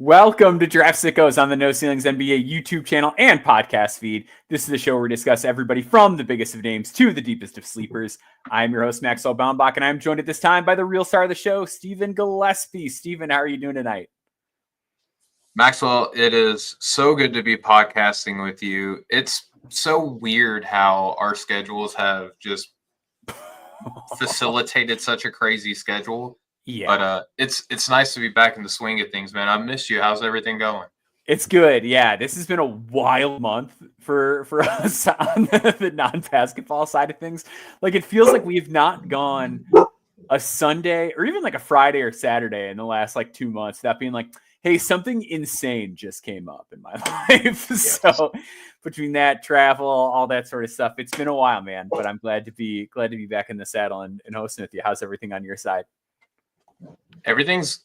Welcome to Draft Sickos on the No Ceilings NBA YouTube channel and podcast feed. This is the show where we discuss everybody from the biggest of names to the deepest of sleepers. I'm your host, Maxwell Baumbach, and I'm joined at this time by the real star of the show, Stephen Gillespie. Stephen, how are you doing tonight? Maxwell, it is so good to be podcasting with you. It's so weird how our schedules have just facilitated such a crazy schedule. Yeah. But it's nice to be back in the swing of things, man. I missed you. How's everything going? It's good. Yeah, this has been a wild month for us on the non-basketball side of things. Like, it feels like we've not gone a Sunday or even like a Friday or Saturday in the last like 2 months. That being like, hey, something insane just came up in my life. Yes. So between that, travel, all that sort of stuff, it's been a while, man. But I'm glad to be back in the saddle and hosting with you. How's everything on your side? Everything's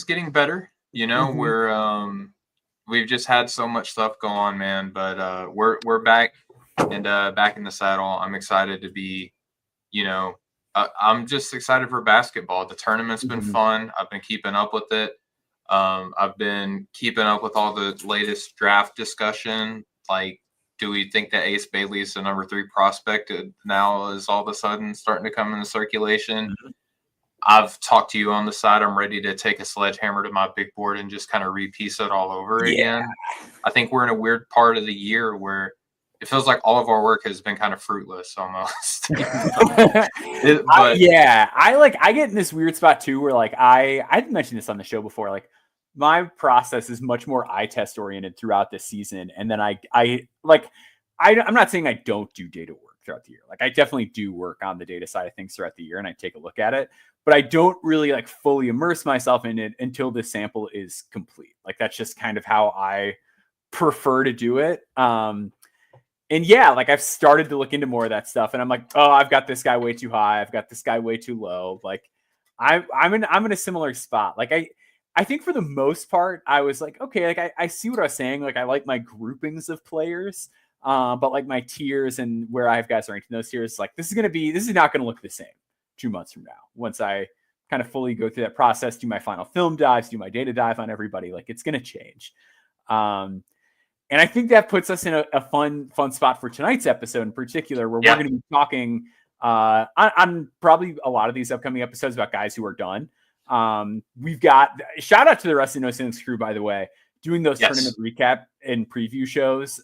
getting better. You know, we've just had so much stuff go on, man. But we're back and back in the saddle. I'm excited to be, I'm just excited for basketball. The tournament's been fun. I've been keeping up with it. I've been keeping up with all the latest draft discussion. Like, do we think that Ace Bailey is the number 3 prospect now is all of a sudden starting to come into circulation? I've talked to you on the side. I'm ready to take a sledgehammer to my big board and just kind of repiece it all over again. I think we're in a weird part of the year where it feels like all of our work has been kind of fruitless almost. I get in this weird spot too, where like I've mentioned this on the show before. Like, my process is much more eye test oriented throughout the season, and then I'm not saying I don't do data work throughout the year. Like, I definitely do work on the data side of things throughout the year, and I take a look at it. But I don't really like fully immerse myself in it until the sample is complete. Like, that's just kind of how I prefer to do it. And yeah, like, I've started to look into more of that stuff, and I'm like, oh, I've got this guy way too high. I've got this guy way too low. Like, I'm in a similar spot. Like, I think for the most part, I was like, okay, like I see what I was saying. Like, I like my groupings of players, but like my tiers and where I have guys ranked in those tiers, like, this is not going to look the same 2 months from now. Once I kind of fully go through that process, do my final film dives, do my data dive on everybody, like, it's going to change. And I think that puts us in a fun spot for tonight's episode in particular, where we're going to be talking on probably a lot of these upcoming episodes about guys who are done. We've got shout out to the rest of the No Ceilings crew, by the way, doing those tournament recap and preview shows.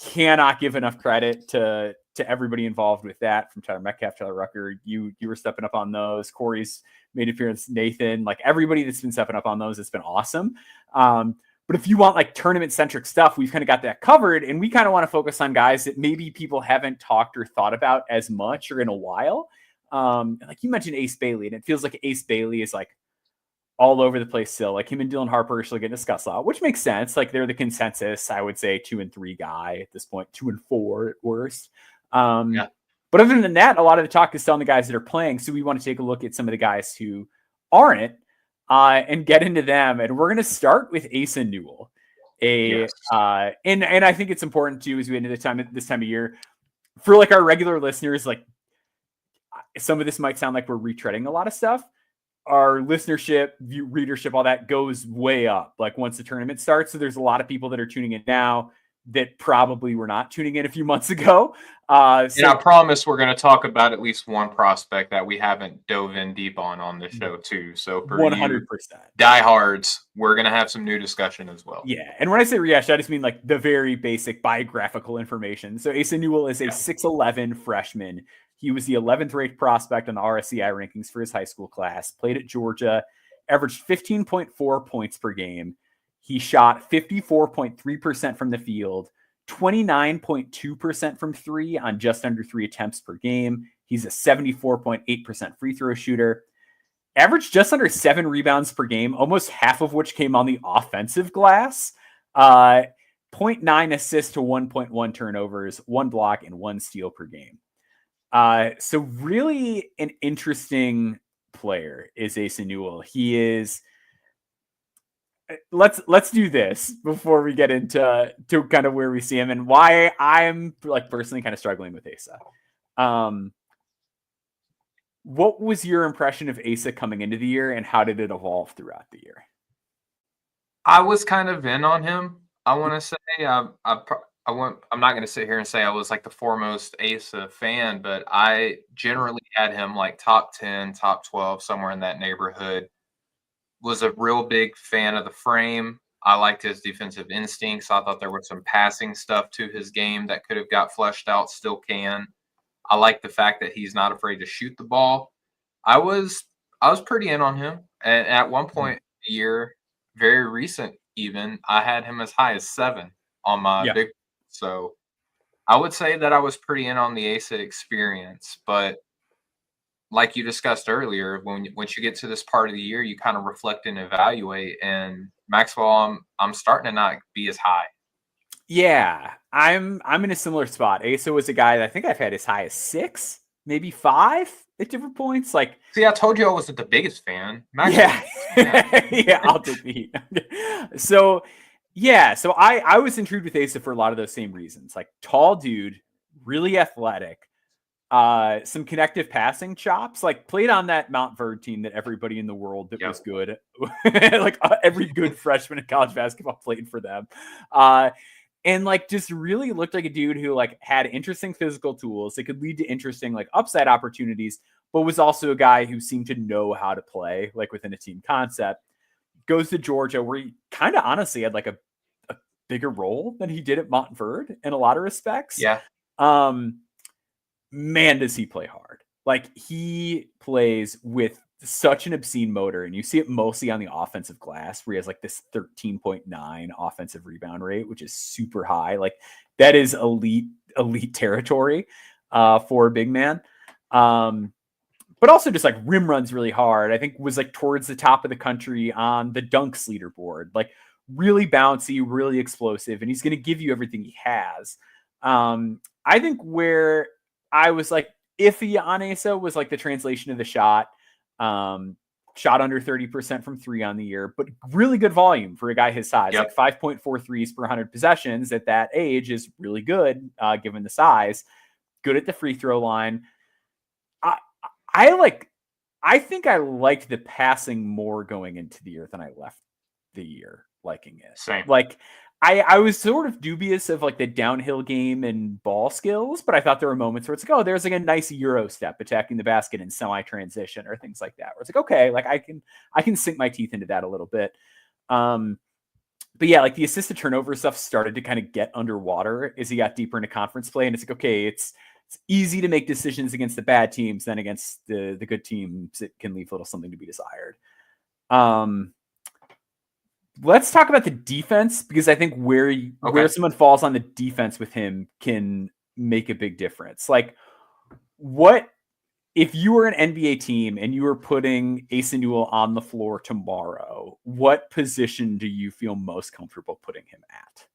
Cannot give enough credit to everybody involved with that, from Tyler Metcalf, Tyler Rucker. You were stepping up on those. Corey's made an appearance. Nathan, like, everybody that's been stepping up on those, it's been awesome. But if you want like tournament centric stuff, we've kind of got that covered, and we kind of want to focus on guys that maybe people haven't talked or thought about as much or in a while. Like you mentioned Ace Bailey, and it feels like Ace Bailey is like all over the place still. Like, him and Dylan Harper are still getting discussed a lot, which makes sense. Like, they're the consensus, I would say, 2 and 3 guy at this point, 2 and 4 at worst. But other than that, a lot of the talk is still on the guys that are playing. So we want to take a look at some of the guys who aren't, and get into them. And we're going to start with Asa Newell. And I think it's important too, as we get into this time of year, for like our regular listeners, like, some of this might sound like we're retreading a lot of stuff. Our listenership, readership, all that goes way up, like, once the tournament starts. So there's a lot of people that are tuning in now that probably were not tuning in a few months ago. And I promise we're going to talk about at least one prospect that we haven't dove in deep on the show too. So for 100% diehards, we're going to have some new discussion as well. Yeah. And when I say rehash, I just mean like the very basic biographical information. So Asa Newell is a 6'11" freshman. He was the 11th ranked prospect on the RSCI rankings for his high school class, played at Georgia, averaged 15.4 points per game. He shot 54.3% from the field, 29.2% from 3 on just under 3 attempts per game. He's a 74.8% free throw shooter. Averaged just under 7 rebounds per game, almost half of which came on the offensive glass. 0.9 assists to 1.1 turnovers, 1 block, and 1 steal per game. So really an interesting player is Asa Newell. He is. Let's do this before we get into kind of where we see him and why I'm like personally kind of struggling with Asa. What was your impression of Asa coming into the year, and how did it evolve throughout the year? I was kind of in on him. I want to say I'm not going to sit here and say I was like the foremost Asa fan, but I generally had him like top 10, top 12, somewhere in that neighborhood. Was a real big fan of the frame. I liked his defensive instincts. I thought there was some passing stuff to his game that could have got fleshed out, still can. I like the fact that he's not afraid to shoot the ball. I was I was pretty in on him. And at one point a year, very recent even, I had him as high as 7 on my Yeah. big, so I would say that I was pretty in on the Asa experience, but like you discussed earlier, once you get to this part of the year, you kind of reflect and evaluate. And Maxwell, I'm starting to not be as high. Yeah, I'm in a similar spot. Asa was a guy that I think I've had as high as 6, maybe 5 at different points. Like, See, I told you I wasn't the biggest fan. Maxwell, yeah, yeah, I'll take the heat. So, yeah, so I was intrigued with Asa for a lot of those same reasons. Like, tall dude, really athletic, some connective passing chops. Like, played on that Mount Verde team that everybody in the world that was good, like every good freshman in college basketball played for them. And like just really looked like a dude who like had interesting physical tools that could lead to interesting like upside opportunities, but was also a guy who seemed to know how to play like within a team concept. Goes to Georgia, where he kind of honestly had like a bigger role than he did at Montverde in a lot of respects. Yeah. Man, does he play hard. Like he plays with such an obscene motor, and you see it mostly on the offensive glass where he has like this 13.9 offensive rebound rate, which is super high. Like that is elite territory for a big man. But also just like rim runs really hard. I think was like towards the top of the country on the dunks leaderboard. Like really bouncy, really explosive, and he's going to give you everything he has. I think where I was like iffy on Asa was like the translation of the shot. Shot under 30% from 3 on the year, but really good volume for a guy his size. Yep. Like 5.4 threes per 100 possessions at that age is really good, given the size. Good at the free throw line. I think I liked the passing more going into the year than I left the year liking it. Same. Like I was sort of dubious of like the downhill game and ball skills, but I thought there were moments where it's like, oh, there's like a nice Euro step attacking the basket in semi-transition or things like that. Where it's like, okay, like I can sink my teeth into that a little bit. But yeah, like the assisted turnover stuff started to kind of get underwater as he got deeper into conference play. And it's like, okay, it's easy to make decisions against the bad teams than against the good teams. It can leave a little something to be desired. Let's talk about the defense, because I think where someone falls on the defense with him can make a big difference. Like, what if you were an NBA team and you were putting Asa Newell on the floor tomorrow? What position do you feel most comfortable putting him at?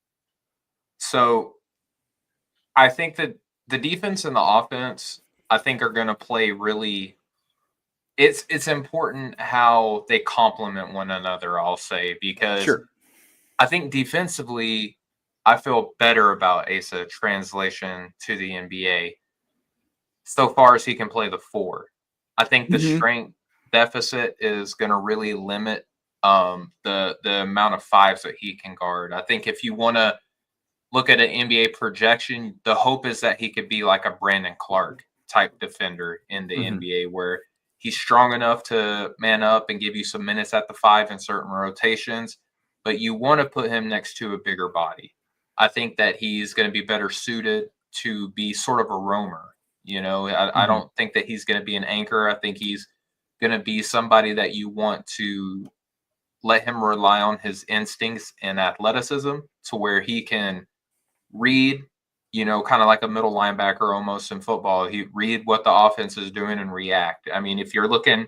So, I think that the defense and the offense, I think, are going to play really. It's important how they complement one another, I'll say, because I think defensively, I feel better about Asa translation to the NBA so far as he can play the 4. I think the strength deficit is going to really limit the amount of 5s that he can guard. I think if you want to look at an NBA projection, the hope is that he could be like a Brandon Clark type defender in the NBA, where he's strong enough to man up and give you some minutes at the 5 in certain rotations, but you want to put him next to a bigger body. I think that he's going to be better suited to be sort of a roamer. You know, I don't think that he's going to be an anchor. I think he's going to be somebody that you want to let him rely on his instincts and athleticism to where he can read, you know, kind of like a middle linebacker almost in football. He read what the offense is doing and react. I mean, if you're looking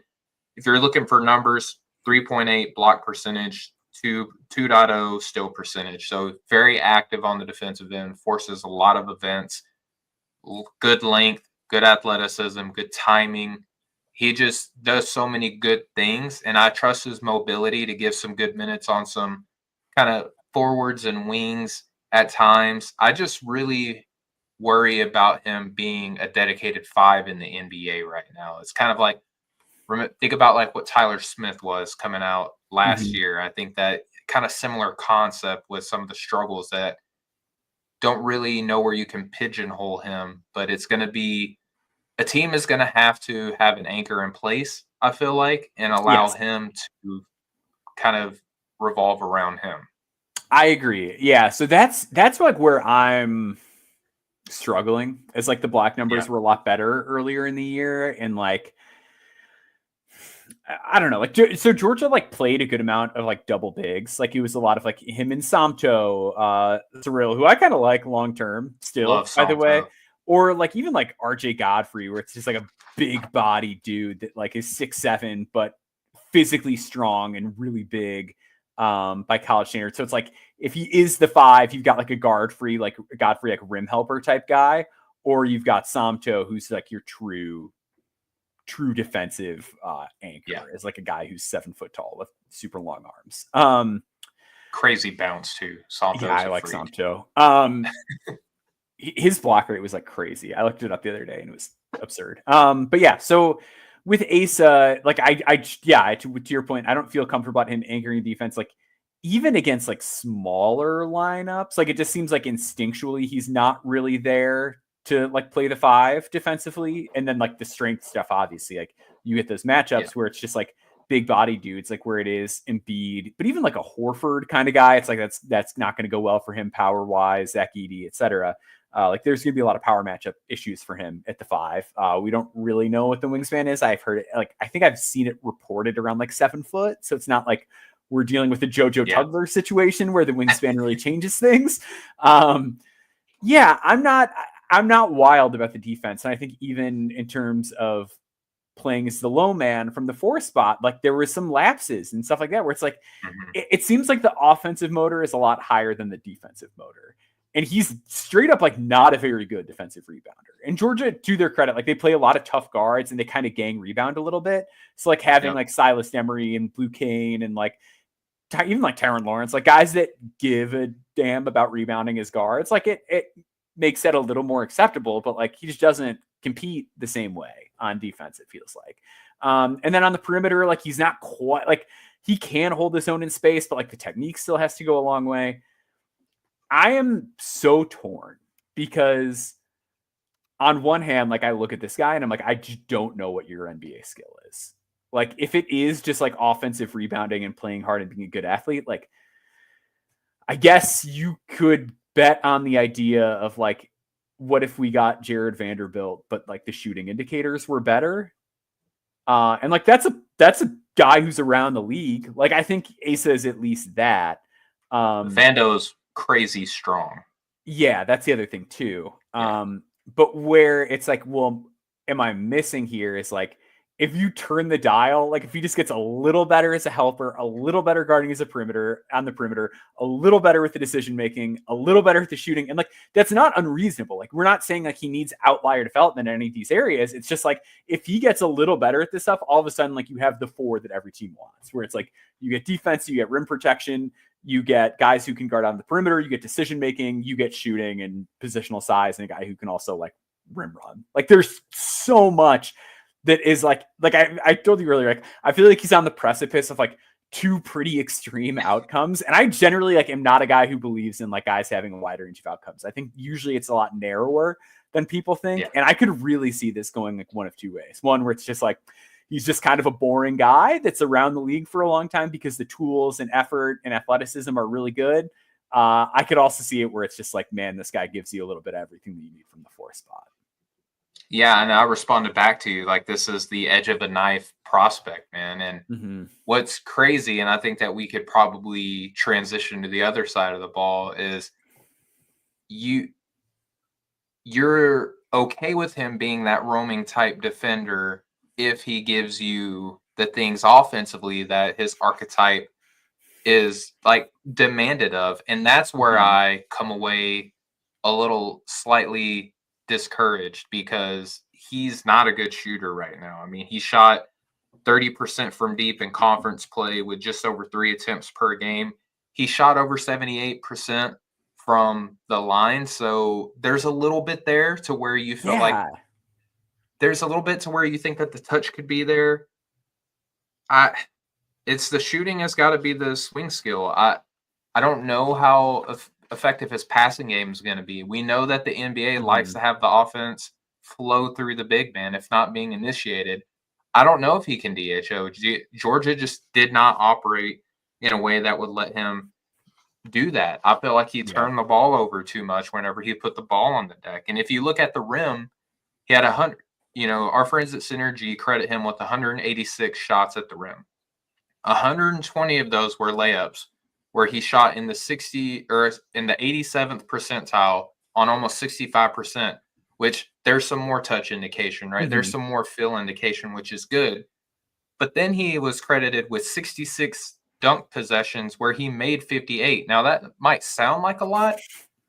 for numbers, 3.8 block percentage, 2.0 steal percentage. So very active on the defensive end, forces a lot of events, good length, good athleticism, good timing. He just does so many good things, and I trust his mobility to give some good minutes on some kind of forwards and wings at times. I just really worry about him being a dedicated 5 in the NBA right now. It's kind of like, think about like what Tyler Smith was coming out last year. I think that kind of similar concept with some of the struggles that don't really know where you can pigeonhole him, but it's going to be a team is going to have an anchor in place, I feel like, and allow Yes, him to kind of revolve around him. I agree. Yeah, so that's like where I'm struggling. It's like the block numbers were a lot better earlier in the year, and like I don't know, like so Georgia like played a good amount of like double bigs. Like it was a lot of like him and Samto, Cyril, who I kind of like long term still, Love by the way, Santo. or like even like RJ Godfrey, where it's just like a big body dude that like is 6'7", but physically strong and really big by college standards. So it's like if he is the 5, you've got like a Godfrey like rim helper type guy, or you've got Samto, who's like your true defensive anchor, is like a guy who's 7 foot tall with super long arms. Crazy bounce too. Santo's I like freak. Samto. His block rate was like crazy. I looked it up the other day and it was absurd. But yeah, so with Asa, like to your point, I don't feel comfortable about him anchoring defense. Like even against like smaller lineups, like it just seems like instinctually he's not really there to like play the 5 defensively. And then like the strength stuff, obviously, like you get those matchups where it's just like big body dudes, like where it is Embiid, but even like a Horford kind of guy, it's like that's not going to go well for him power wise, Zach Edey, etc. Like there's going to be a lot of power matchup issues for him at the 5. We don't really know what the wingspan is. I've heard it, like I think I've seen it reported around like 7 foot, so it's not like we're dealing with a JoJo Tugler situation where the wingspan really changes things. I'm not wild about the defense, and I think even in terms of playing as the low man from the 4 spot, like there were some lapses and stuff like that where it's like it seems like the offensive motor is a lot higher than the defensive motor. And he's straight up like not a very good defensive rebounder. And Georgia, to their credit, like they play a lot of tough guards and they kind of gang rebound a little bit. So like having like Silas Emery and Blue Kane and like even like Tyron Lawrence, like guys that give a damn about rebounding as guards, like it makes it a little more acceptable, but like he just doesn't compete the same way on defense, it feels like. And then on the perimeter, like he's not quite like he can hold his own in space, but like the technique still has to go a long way. I am so torn because on one hand, like I look at this guy and I'm like, I just don't know what your NBA skill is. Like if it is just like offensive rebounding and playing hard and being a good athlete, like I guess you could bet on the idea of like, what if we got Jared Vanderbilt, but like the shooting indicators were better? And like that's a guy who's around the league. Like I think Asa is at least that. Vando's crazy strong. Yeah, that's the other thing too. But where it's like, well, am I missing here is like if you turn the dial, like if he just gets a little better as a helper, a little better guarding as a perimeter on the perimeter, a little better with the decision making, a little better with the shooting, and like that's not unreasonable. Like we're not saying like he needs outlier development in any of these areas. It's just like if he gets a little better at this stuff, all of a sudden like you have the 4 that every team wants, where it's like you get defense, you get rim protection, you get guys who can guard on the perimeter, you get decision making, you get shooting and positional size, and a guy who can also like rim run. Like there's so much that is like I told you earlier, like I feel like he's on the precipice of like 2 pretty extreme outcomes. And I generally like am not a guy who believes in like guys having a wide range of outcomes. I think usually it's a lot narrower than people think. And I could really see this going like one of 2 ways. One where it's just like he's just kind of a boring guy that's around the league for a long time because the tools and effort and athleticism are really good. I could also see it where it's just like, man, this guy gives you a little bit of everything that you need from the 4 spot. Yeah, and I responded back to you like this is the edge of a knife prospect, man. And what's crazy, and I think that we could probably transition to the other side of the ball, is you're okay with him being that roaming type defender if he gives you the things offensively that his archetype is like demanded of. And that's where I come away a little slightly discouraged because he's not a good shooter right now. I mean, he shot 30% from deep in conference play with just over 3 attempts per game. He shot over 78% from the line. So there's a little bit there to where you feel like there's a little bit to where you think that the touch could be there. it's the shooting has got to be the swing skill. I don't know how effective his passing game is going to be. We know that the NBA likes to have the offense flow through the big man, if not being initiated. I don't know if he can DHO. Georgia just did not operate in a way that would let him do that. I feel like he turned the ball over too much whenever he put the ball on the deck. And if you look at the rim, he had 100. Our friends at Synergy credit him with 186 shots at the rim. 120 of those were layups, where he shot in the 87th percentile on almost 65%, which there's some more touch indication, right? There's some more feel indication, which is good. But then he was credited with 66 dunk possessions where he made 58. Now that might sound like a lot,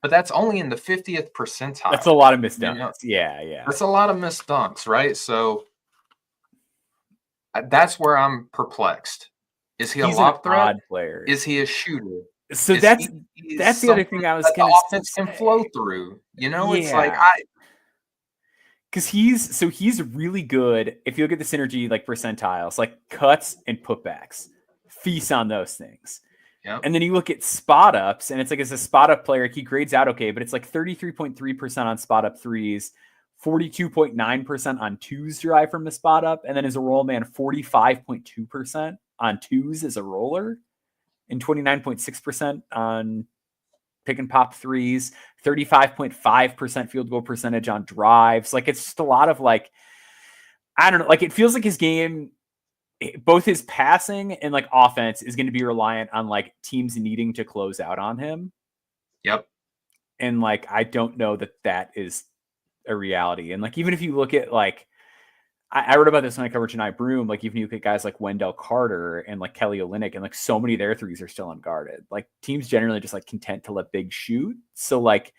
but that's only in the 50th percentile. That's a lot of missed dunks. Yeah. That's a lot of missed dunks, right? So that's where I'm perplexed. Is he a lob threat? Player. Is he a shooter? So that's the other thing I was going to say. Offense can flow through. It's like because he's really good. If you look at the Synergy like percentiles, like cuts and putbacks, feast on those things. Yep. And then you look at spot ups, and it's like as a spot up player, he grades out okay, but it's like 33.3% on spot up threes, 42.9% on twos derived from the spot up, and then as a roll man, 45.2% on twos as a roller, and 29.6% on pick and pop threes, 35.5% field goal percentage on drives. Like it's just a lot of like, I don't know, like it feels like his game, both his passing and like offense is going to be reliant on like teams needing to close out on him. Yep. And like, I don't know that is a reality. And like, even if you look at like, I wrote about this when I covered Janai Broom. Like, even you look at guys like Wendell Carter and like Kelly Olynyk, and like so many of their threes are still unguarded. Like teams generally just like content to let big shoot. So like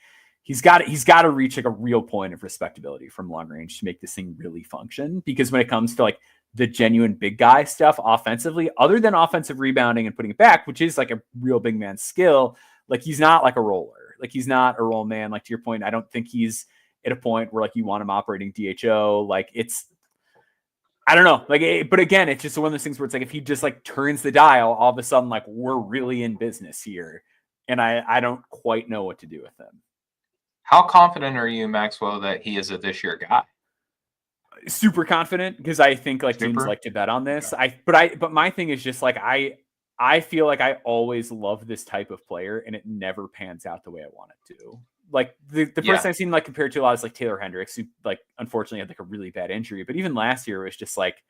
he's got to reach like a real point of respectability from long range to make this thing really function. Because when it comes to like the genuine big guy stuff offensively, other than offensive rebounding and putting it back, which is like a real big man skill, like he's not like a roller. Like he's not a roll man. Like to your point, I don't think he's at a point where like you want him operating DHO. Like I don't know. Like, but again, it's just one of those things where it's like, if he just like turns the dial, all of a sudden, like we're really in business here. And I don't quite know what to do with him. How confident are you, Maxwell, that he is a this year guy? Super confident, because I think like teams like to bet on this. But my thing is just like, I feel like I always love this type of player and it never pans out the way I want it to. Like the person I've seen like compared to a lot is like Taylor Hendricks, who like unfortunately had like a really bad injury. But even last year it was just like,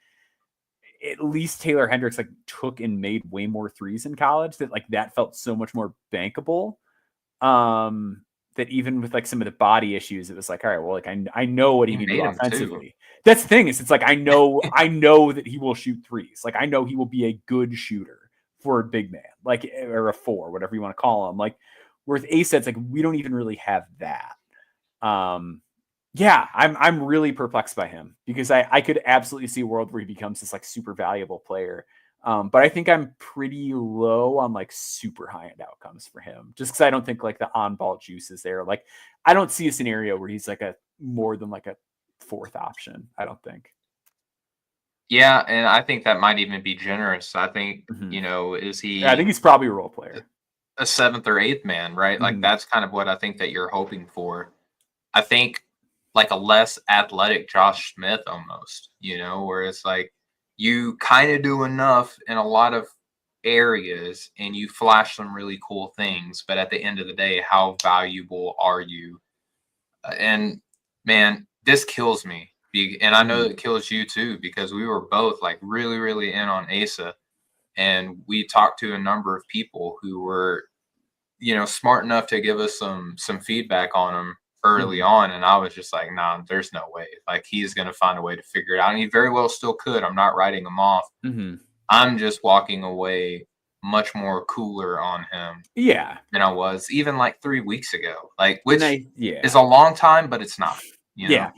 at least Taylor Hendricks like took and made way more threes in college that felt so much more bankable. That even with like some of the body issues, it was like, all right, well, like I know what he can do offensively. That's the thing is, it's like I know that he will shoot threes. Like I know he will be a good shooter for a big man, like or a four, whatever you want to call him. Like whereas Asa, it's like we don't even really have that. Yeah, I'm really perplexed by him because I could absolutely see a world where he becomes this like super valuable player. But I think I'm pretty low on like super high end outcomes for him, just because I don't think like the on ball juice is there. Like I don't see a scenario where he's like a more than like a fourth option. I don't think. Yeah, and I think that might even be generous. I think is he? Yeah, I think he's probably a role player, a seventh or eighth man, right? Like that's kind of what I think that you're hoping for. I think like a less athletic Josh Smith almost, where it's like you kind of do enough in a lot of areas and you flash some really cool things, but at the end of the day, how valuable are you? And man, this kills me. And I know it kills you too, because we were both like really, really in on Asa. And we talked to a number of people who were, smart enough to give us some feedback on him early on. And I was just like, nah, there's no way. Like he's going to find a way to figure it out. And he very well still could. I'm not writing him off. I'm just walking away much more cooler on him. Yeah. Than I was even like 3 weeks ago. Like, which is a long time, but it's not. Yeah.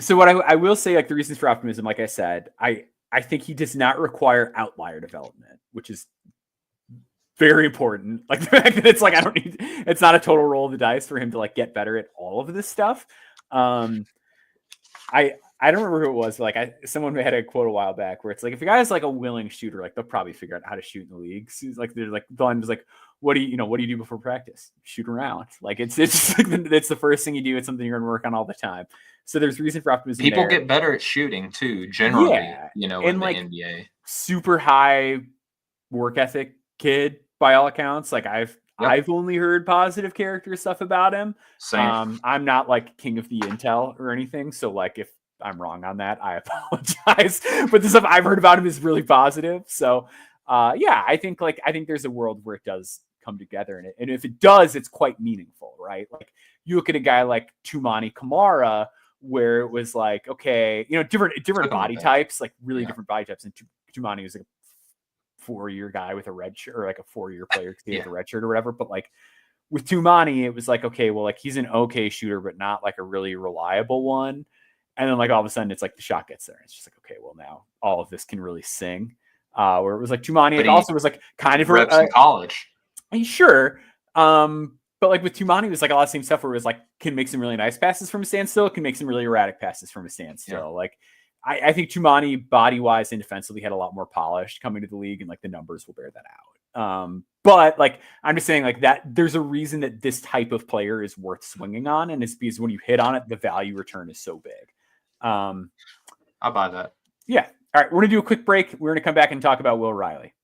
So what I will say, like the reasons for optimism, like I said, I think he does not require outlier development, which is very important. Like the fact that it's like, it's not a total roll of the dice for him to like get better at all of this stuff. I I don't remember who it was, but like someone had a quote a while back where it's like if a guy's like a willing shooter, like they'll probably figure out how to shoot in the league. So like they're like Glenn was like, what do you do before practice? Shoot around. Like it's just like it's the first thing you do. It's something you're gonna work on all the time. So there's reason for optimism. People there. get better at shooting too, generally. Yeah. In and the like NBA. super high work ethic kid by all accounts. Like I've only heard positive character stuff about him. Same. I'm not like king of the intel or anything. So like if I'm wrong on that, I apologize. But the stuff I've heard about him is really positive. So I think there's a world where it does come together, and if it does, it's quite meaningful, right? Like you look at a guy like Tumani Kamara, where it was like, okay, different body types, like really different body types. And Tumani was like a 4-year guy with a red shirt, or like a 4-year player with a red shirt or whatever. But like with Tumani, it was like, okay, well, like he's an okay shooter, but not like a really reliable one. And then like all of a sudden it's like the shot gets there. And it's just like, okay, well now all of this can really sing. Where it was like Tumani, it also was like kind of reps in college. Sure. But like with Tumani, it was like a lot of the same stuff where it was like can make some really nice passes from a standstill, can make some really erratic passes from a standstill. Yeah. Like I think Tumani body wise and defensively had a lot more polish coming to the league, and like the numbers will bear that out. But like I'm just saying like that there's a reason that this type of player is worth swinging on, and it's because when you hit on it, the value return is so big. I'll buy that. Yeah. All right. We're going to do a quick break. We're going to come back and talk about Will Riley.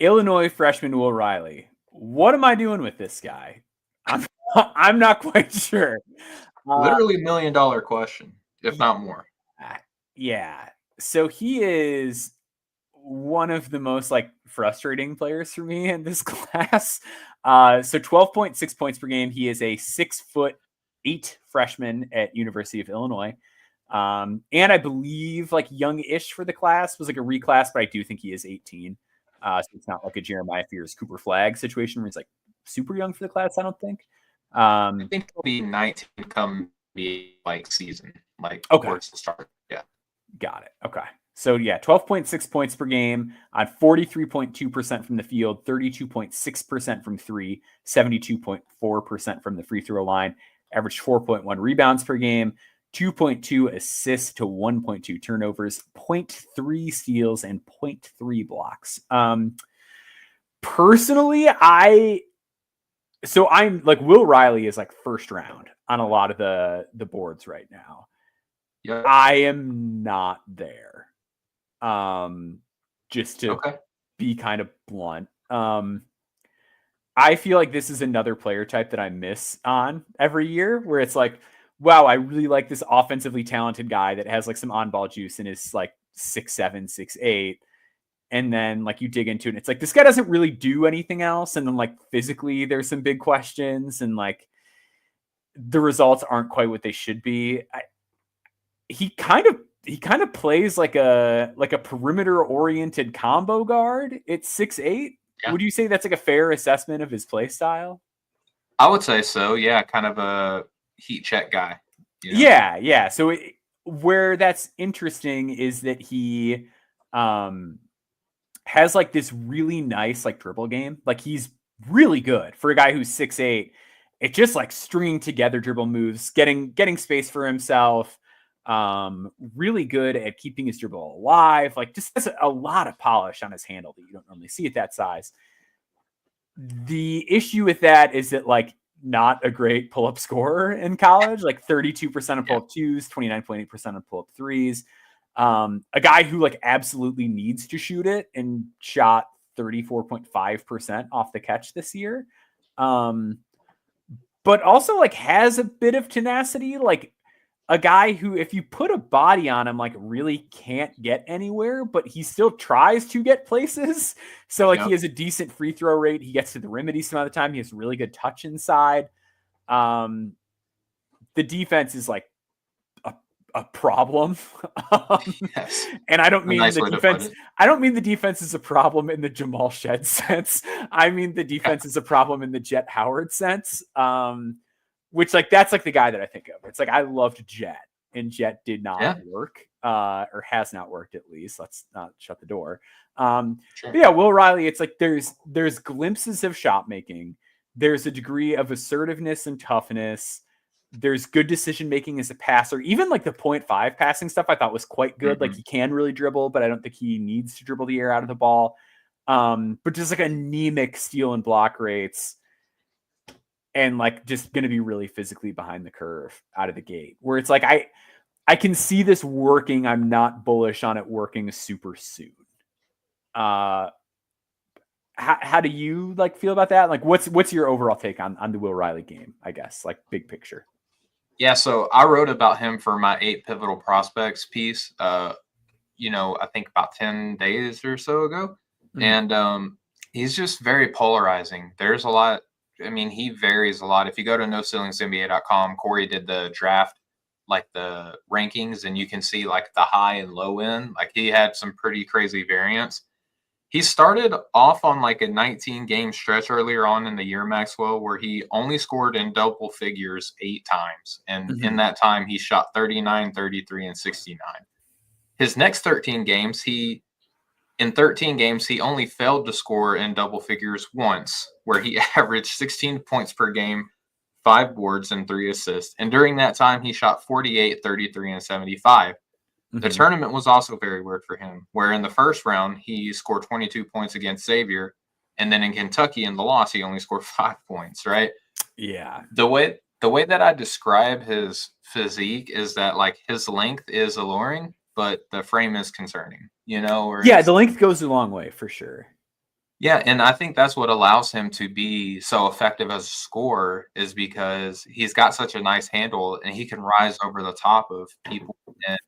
Illinois freshman Will Riley. What am I doing with this guy? I'm not quite sure. Literally $1 million question, if not more. Yeah. So he is one of the most like frustrating players for me in this class. So 12.6 points per game. He is a 6'8" freshman at University of Illinois. And I believe like young-ish for the class, was like a reclass, but I do think he is 18. So it's not like a Jeremiah Fears Cooper Flagg situation where he's like super young for the class, I don't think. I think he'll be 19 come the like season, like towards the start. Yeah. Got it. Okay. So yeah, 12.6 points per game on 43.2% from the field, 32.6% from three, 72.4% from the free throw line, averaged 4.1 rebounds per game, 2.2 assists to 1.2 turnovers, 0.3 steals, and 0.3 blocks. Personally, I'm like Will Riley is like first round on a lot of the boards right now. Yep. I am not there. Just to be kind of blunt. I feel like this is another player type that I miss on every year, where it's like, wow, I really like this offensively talented guy that has like some on-ball juice and is like 6'7", 6'8". And then like you dig into it and it's like, this guy doesn't really do anything else. And then like physically there's some big questions and like the results aren't quite what they should be. He kind of plays like a perimeter oriented combo guard. It's 6'8". Yeah. Would you say that's like a fair assessment of his play style? I would say so. Yeah. Kind of a heat check guy. You know? Yeah. So where that's interesting is that he has like this really nice like dribble game. Like he's really good for a guy who's 6'8". It just like stringing together dribble moves, getting space for himself. Really good at keeping his dribble alive. Like just has a lot of polish on his handle that you don't normally see at that size. The issue with that is that like not a great pull-up scorer in college, like 32% of pull-up twos, 29.8% of pull-up threes. A guy who like absolutely needs to shoot it and shot 34.5% off the catch this year. But also like has a bit of tenacity, like a guy who, if you put a body on him, like really can't get anywhere, but he still tries to get places. So like he has a decent free throw rate. He gets to the rim a decent amount of the time. He has really good touch inside. The defense is like a problem. Yes. And I don't mean the defense. I don't mean the defense is a problem in the Jamal Shed sense. I mean the defense is a problem in the Jet Howard sense. Which like that's like the guy that I think of. It's like I loved Jet, and Jet did not Yeah. work, or has not worked at least. Let's not shut the door. But Sure. yeah, Will Riley, it's like there's glimpses of shot making. There's a degree of assertiveness and toughness. There's good decision making as a passer. Even like the 0.5 passing stuff I thought was quite good. Like he can really dribble, but I don't think he needs to dribble the air out of the ball. But just like anemic steal and block rates, and like just going to be really physically behind the curve out of the gate, where it's like I can see this working. I'm not bullish on it working super soon. How do you like feel about that? Like what's your overall take on the Will Riley game, I guess, like big picture? Yeah, so I wrote about him for my 8 pivotal prospects piece, I think about 10 days or so ago. Mm-hmm. And he's just very polarizing. There's a lot. I mean, he varies a lot. If you go to NoCeilingsNBA.com, Corey did the draft, like the rankings, and you can see like the high and low end. Like he had some pretty crazy variance. He started off on like a 19-game stretch earlier on in the year, Maxwell, where he only scored in double figures 8 times. And in that time, he shot 39, 33, and 69. His next 13 games, he only failed to score in double figures once, where he averaged 16 points per game, 5 boards, and 3 assists. And during that time, he shot 48, 33, and 75. The tournament was also very weird for him, where in the first round, he scored 22 points against Xavier. And then in Kentucky, in the loss, he only scored 5 points, right? Yeah. The way that I describe his physique is that, like, his length is alluring, but the frame is concerning, Yeah, the length goes a long way for sure. Yeah, and I think that's what allows him to be so effective as a scorer, is because he's got such a nice handle and he can rise over the top of people. And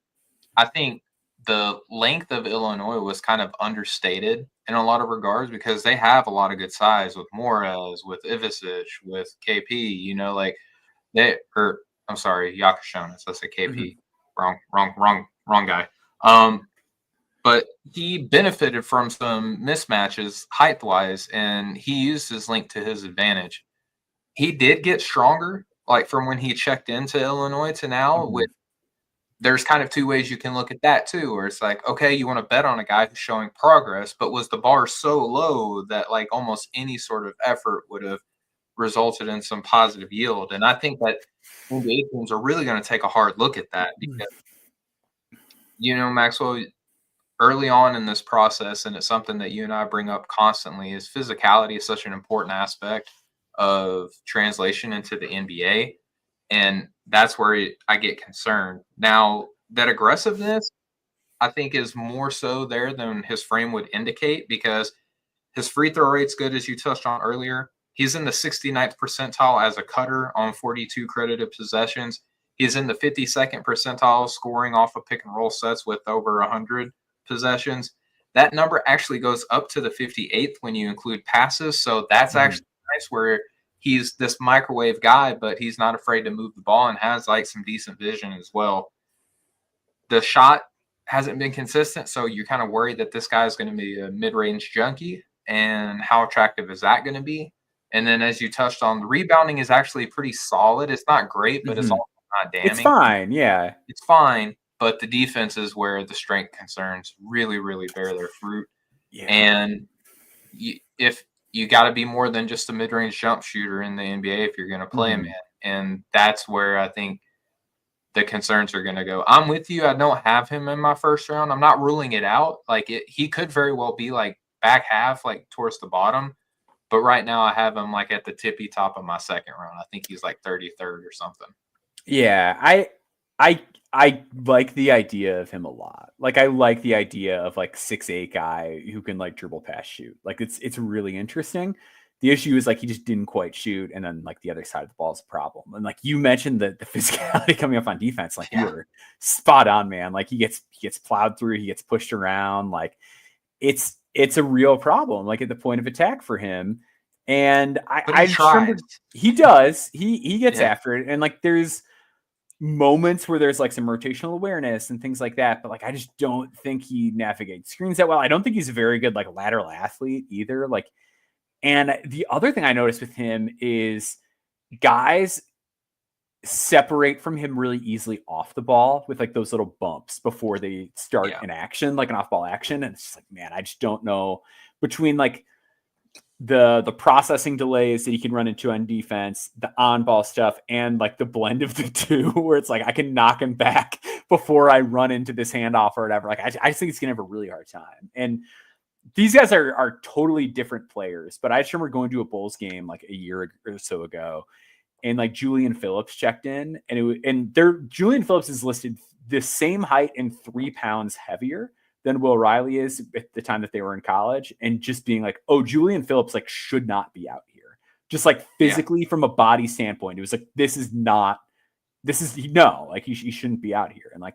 I think the length of Illinois was kind of understated in a lot of regards, because they have a lot of good size with Morez, with Ivicic, with KP, I'm sorry, Yakashonis. I said KP. Wrong guy. But he benefited from some mismatches height-wise, and he used his length to his advantage. He did get stronger, like from when he checked into Illinois to now, with there's kind of 2 ways you can look at that too, where it's like, okay, you want to bet on a guy who's showing progress, but was the bar so low that like almost any sort of effort would have resulted in some positive yield? And I think that NBA teams are really going to take a hard look at that, because, Maxwell, early on in this process, and it's something that you and I bring up constantly, is physicality is such an important aspect of translation into the NBA. And that's where I get concerned. Now, that aggressiveness, I think, is more so there than his frame would indicate, because his free throw rate's good, as you touched on earlier. He's in the 69th percentile as a cutter on 42 credited possessions. He's in the 52nd percentile scoring off of pick and roll sets with over 100 possessions. That number actually goes up to the 58th when you include passes. So that's actually nice, where he's this microwave guy, but he's not afraid to move the ball and has like some decent vision as well. The shot hasn't been consistent, so you're kind of worried that this guy is going to be a mid-range junkie, and how attractive is that going to be? And then, as you touched on, the rebounding is actually pretty solid. It's not great, but it's also not damning. It's fine, yeah. It's fine, but the defense is where the strength concerns really, really bear their fruit. Yeah. And if you got to be more than just a mid-range jump shooter in the NBA if you're going to play him in. And that's where I think the concerns are going to go. I'm with you. I don't have him in my first round. I'm not ruling it out. Like he could very well be like back half, like towards the bottom. But right now I have him like at the tippy top of my second round. I think he's like 33rd or something. Yeah, I like the idea of him a lot. Like I like the idea of like 6'8" guy who can like dribble, pass, shoot. Like it's really interesting. The issue is like he just didn't quite shoot, and then like the other side of the ball is a problem. And like you mentioned the physicality coming up on defense, like you were spot on, man. Like he gets plowed through, he gets pushed around. Like it's a real problem, like at the point of attack for him. And I just remember he does. He gets after it, and like there's moments where there's like some rotational awareness and things like that, but like I just don't think he navigates screens that well. I don't think he's a very good like lateral athlete either. Like, and the other thing I noticed with him is guys separate from him really easily off the ball with like those little bumps before they start an action, like an off-ball action. And it's just like, man, I just don't know between like the processing delays that he can run into on defense, the on-ball stuff, and like the blend of the two, where it's like I can knock him back before I run into this handoff or whatever. Like I just think he's gonna have a really hard time. And these guys are totally different players. But I just remember going to a Bulls game like a year or so ago, and like Julian Phillips checked in, and Julian Phillips is listed the same height and 3 pounds heavier than Will Riley is at the time that they were in college, and just being like, oh, Julian Phillips like should not be out here. Just like physically from a body standpoint, it was like, he shouldn't be out here. And like,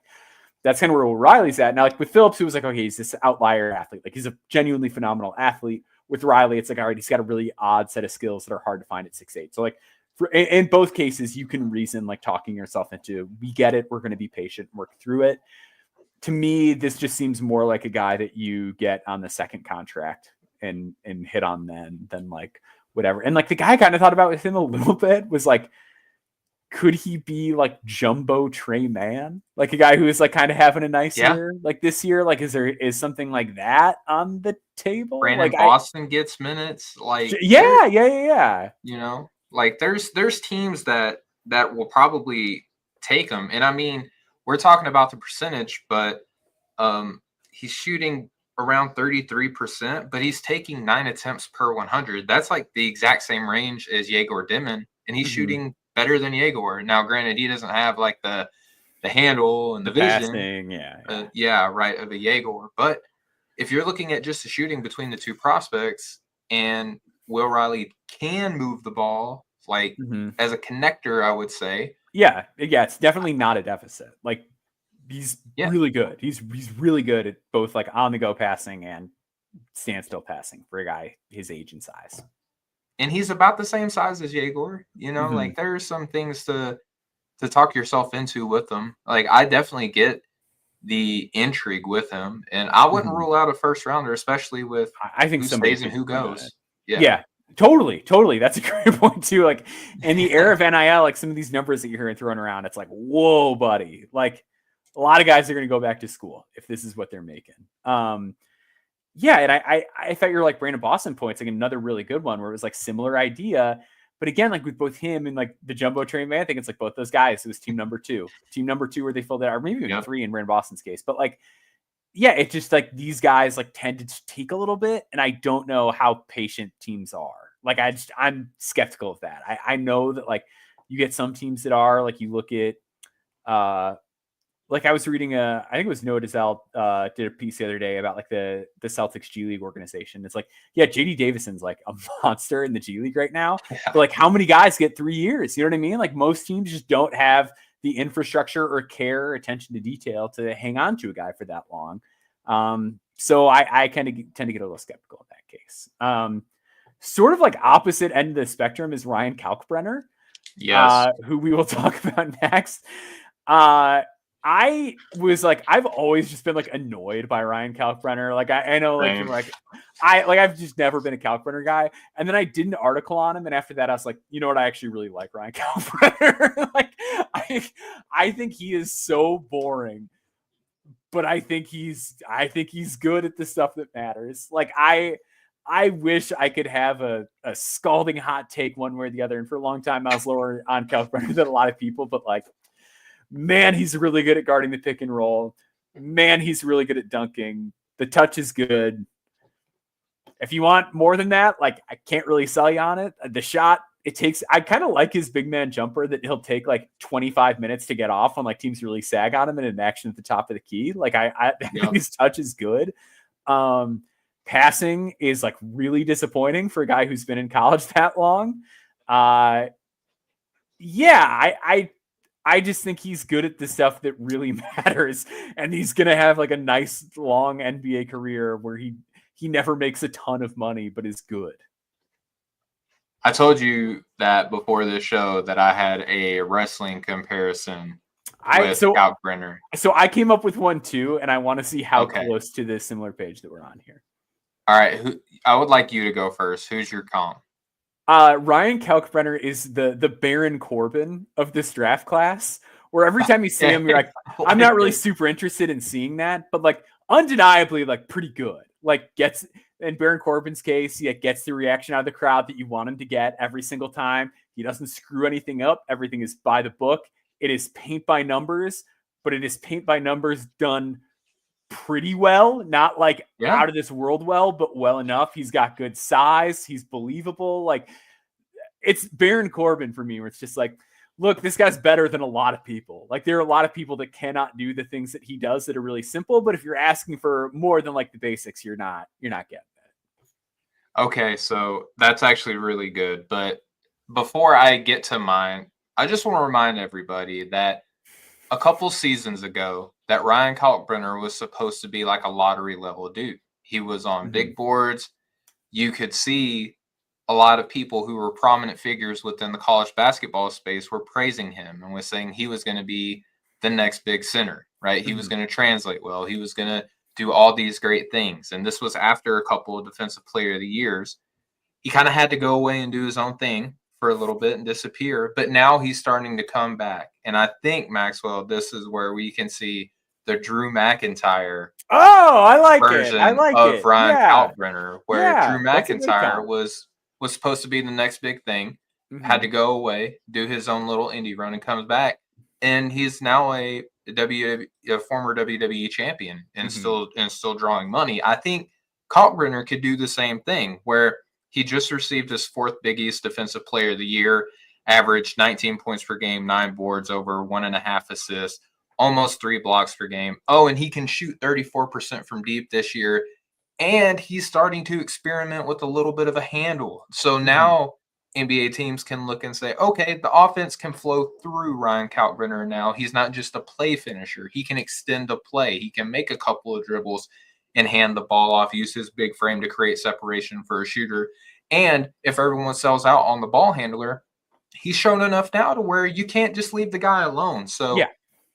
that's kind of where Will Riley's at. Now, like with Phillips, it was like, okay, he's this outlier athlete. Like he's a genuinely phenomenal athlete. With Riley, it's like, all right, he's got a really odd set of skills that are hard to find at 6'8". So like in both cases, you can reason like talking yourself into, we get it. We're going to be patient, work through it. To me, this just seems more like a guy that you get on the second contract and hit on then than like whatever. And like the guy I kind of thought about with him a little bit was like, could he be like jumbo Trey Mann? Like a guy who is like kind of having a nice year like this year? Like is something like that on the table? Brandon like Boston gets minutes. Like yeah. You know, like there's teams that will probably take him. And I mean, we're talking about the percentage, but he's shooting around 33%, but he's taking 9 attempts per 100. That's like the exact same range as Yegor Dimon, and he's shooting better than Yegor. Now, granted, he doesn't have like the handle and the vision, passing, of a Yegor. But if you're looking at just the shooting between the two prospects, and Will Riley can move the ball like as a connector, I would say. Yeah, it's definitely not a deficit. Like he's really good. He's really good at both like on the go passing and standstill passing for a guy his age and size. And he's about the same size as Yegor. You know, like there are some things to talk yourself into with him. Like I definitely get the intrigue with him, and I wouldn't rule out a first rounder, especially with I think who somebody stays and who goes. Yeah. Totally. That's a great point too. Like in the era of NIL, like some of these numbers that you're hearing thrown around, it's like, whoa, buddy. Like a lot of guys are going to go back to school if this is what they're making. And I thought you were like Brandon Boston points, like another really good one where it was like similar idea. But again, like with both him and like the jumbo Trey Mann, I think it's like both those guys. It was team number two where they filled it out, or maybe even 3 in Brandon Boston's case. But like, yeah, it's just like these guys like tend to take a little bit, and I don't know how patient teams are. Like I'm skeptical of that. I know that like you get some teams that are like, you look at like I was reading I think it was Noah Dizelle did a piece the other day about like the Celtics G League organization. It's like, yeah, JD Davison's like a monster in the G League right now. But like how many guys get 3 years? You know what I mean? Like most teams just don't have the infrastructure or care or attention to detail to hang on to a guy for that long. So I kind of tend to get a little skeptical in that case. Sort of like opposite end of the spectrum is Ryan Kalkbrenner, who we will talk about next. I was like, I've always just been like annoyed by Ryan Kalkbrenner. Like I know like you're like I've just never been a Kalkbrenner guy. And then I did an article on him, and after that I was like, you know what, I actually really like Ryan Kalkbrenner. Like I think he is so boring, but I think he's good at the stuff that matters. Like I wish I could have a scalding hot take one way or the other. And for a long time, I was lower on Kalkbrenner than a lot of people. But like, man, he's really good at guarding the pick and roll. Man, he's really good at dunking. The touch is good. If you want more than that, like I can't really sell you on it. The shot, I kind of like his big man jumper that he'll take like 25 minutes to get off when like teams really sag on him and an action at the top of the key. Like I think his touch is good. Passing is like really disappointing for a guy who's been in college that long. I just think he's good at the stuff that really matters, and he's gonna have like a nice long NBA career where he never makes a ton of money, but is good. I told you that before this show that I had a wrestling comparison with Kalkbrenner. So I came up with one too, and I want to see how close to this similar page that we're on here. All right, I would like you to go first. Who's your comp? Ryan Kalkbrenner is the Baron Corbin of this draft class, where every time you see him, you're like, I'm not really super interested in seeing that, but like undeniably, like pretty good. Like gets in Baron Corbin's case, he gets the reaction out of the crowd that you want him to get every single time. He doesn't screw anything up. Everything is by the book. It is paint by numbers, but it is paint by numbers done pretty well, not like out of this world well, but well enough. He's got good size. He's believable. Like it's Baron Corbin for me, where it's just like, look, this guy's better than a lot of people. Like there are a lot of people that cannot do the things that he does that are really simple. But if you're asking for more than like the basics, you're not getting it. Okay, so that's actually really good. But before I get to mine, I just want to remind everybody that a couple seasons ago, that Ryan Kalkbrenner was supposed to be like a lottery level dude. He was on big boards. You could see a lot of people who were prominent figures within the college basketball space were praising him and was saying he was going to be the next big center, right? He was going to translate well. He was going to do all these great things. And this was after a couple of defensive player of the years. He kind of had to go away and do his own thing for a little bit and disappear, but now he's starting to come back. And I think, Maxwell, this is where we can see the Drew McIntyre I like version it. I like of it. Ryan Kalkbrenner, where Drew that's a good McIntyre call. was supposed to be the next big thing, had to go away, do his own little indie run, and comes back. And he's now a former WWE champion and still drawing money. I think Kalkbrenner could do the same thing, where he just received his 4th Big East Defensive Player of the Year, averaged 19 points per game, 9 boards, over 1.5 assists, almost 3 blocks per game. Oh, and he can shoot 34% from deep this year. And he's starting to experiment with a little bit of a handle. So now NBA teams can look and say, okay, the offense can flow through Ryan Kalkbrenner now. He's not just a play finisher. He can extend the play. He can make a couple of dribbles and hand the ball off, use his big frame to create separation for a shooter. And if everyone sells out on the ball handler, he's shown enough now to where you can't just leave the guy alone. So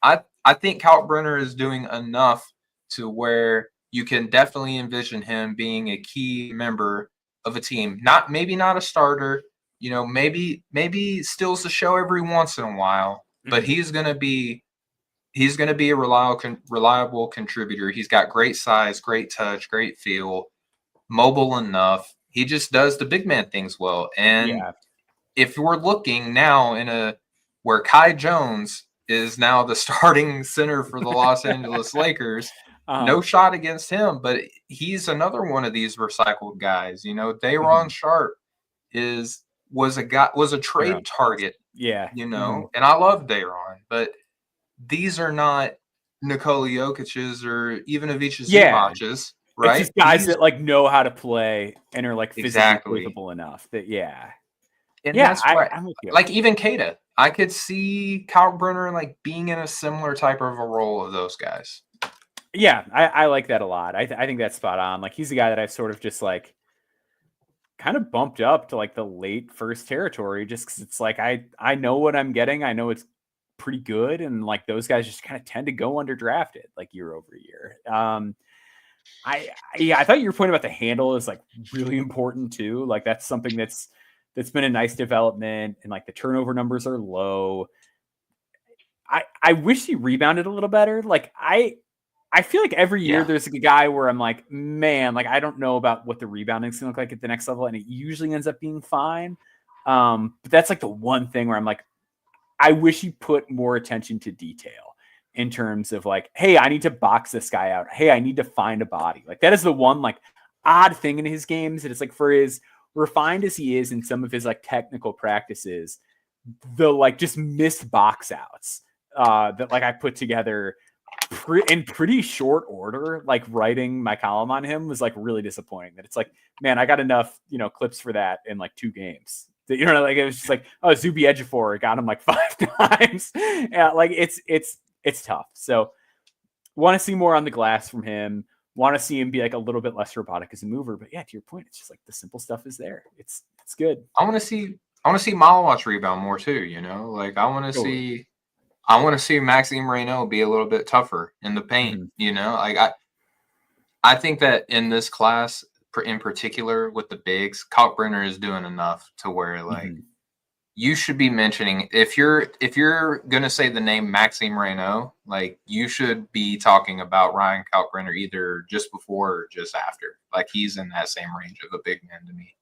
I think Kalkbrenner is doing enough to where you can definitely envision him being a key member of a team. Maybe not a starter, maybe steals the show every once in a while, but he's going to be a reliable contributor. He's got great size, great touch, great feel, mobile enough. He just does the big man things well. And if we're looking now where Kai Jones is now the starting center for the Los Angeles Lakers, no shot against him, but he's another one of these recycled guys. Day'Ron Sharp was a trade target. And I love Day'Ron, but these are not Nikola Jokic's or even Ivica Zubac's, right? It's just guys that like know how to play and are like physically capable enough that And that's why, like even Kata, I could see Kalkbrenner like being in a similar type of a role of those guys. Yeah, I like that a lot. I think that's spot on. Like he's a guy that I've sort of just like kind of bumped up to like the late first territory, just because it's like I know what I'm getting. I know it's pretty good, and like those guys just kind of tend to go underdrafted like year over year. I thought your point about the handle is like really important too. Like that's something that's been a nice development, and like the turnover numbers are low. I wish he rebounded a little better. Like I feel like every year there's like a guy where I'm like, man, like I don't know about what the rebounding's gonna look like at the next level, and it usually ends up being fine. But that's like the one thing where I'm like, I wish he put more attention to detail in terms of like, hey, I need to box this guy out. Hey, I need to find a body. Like that is the one like odd thing in his games. And it's like for as refined as he is in some of his like technical practices, the like just missed box outs that like I put together in pretty short order, like writing my column on him was like really disappointing. That it's like, man, I got enough, clips for that in like 2 games. That, like it was just like, oh, Zuby Ejiofor got him like 5 times. Yeah, like it's tough. So want to see more on the glass from him. Want to see him be like a little bit less robotic as a mover. But yeah, to your point, it's just like the simple stuff is there. It's good. I want to see Malawatch rebound more too. Like I want to see Maxime Reynaud be a little bit tougher in the paint. Like I think that in this class, in particular with the bigs, Kalkbrenner is doing enough to where like you should be mentioning if you're gonna say the name Maxime Reynaud, like you should be talking about Ryan Kalkbrenner either just before or just after. Like he's in that same range of a big man to me.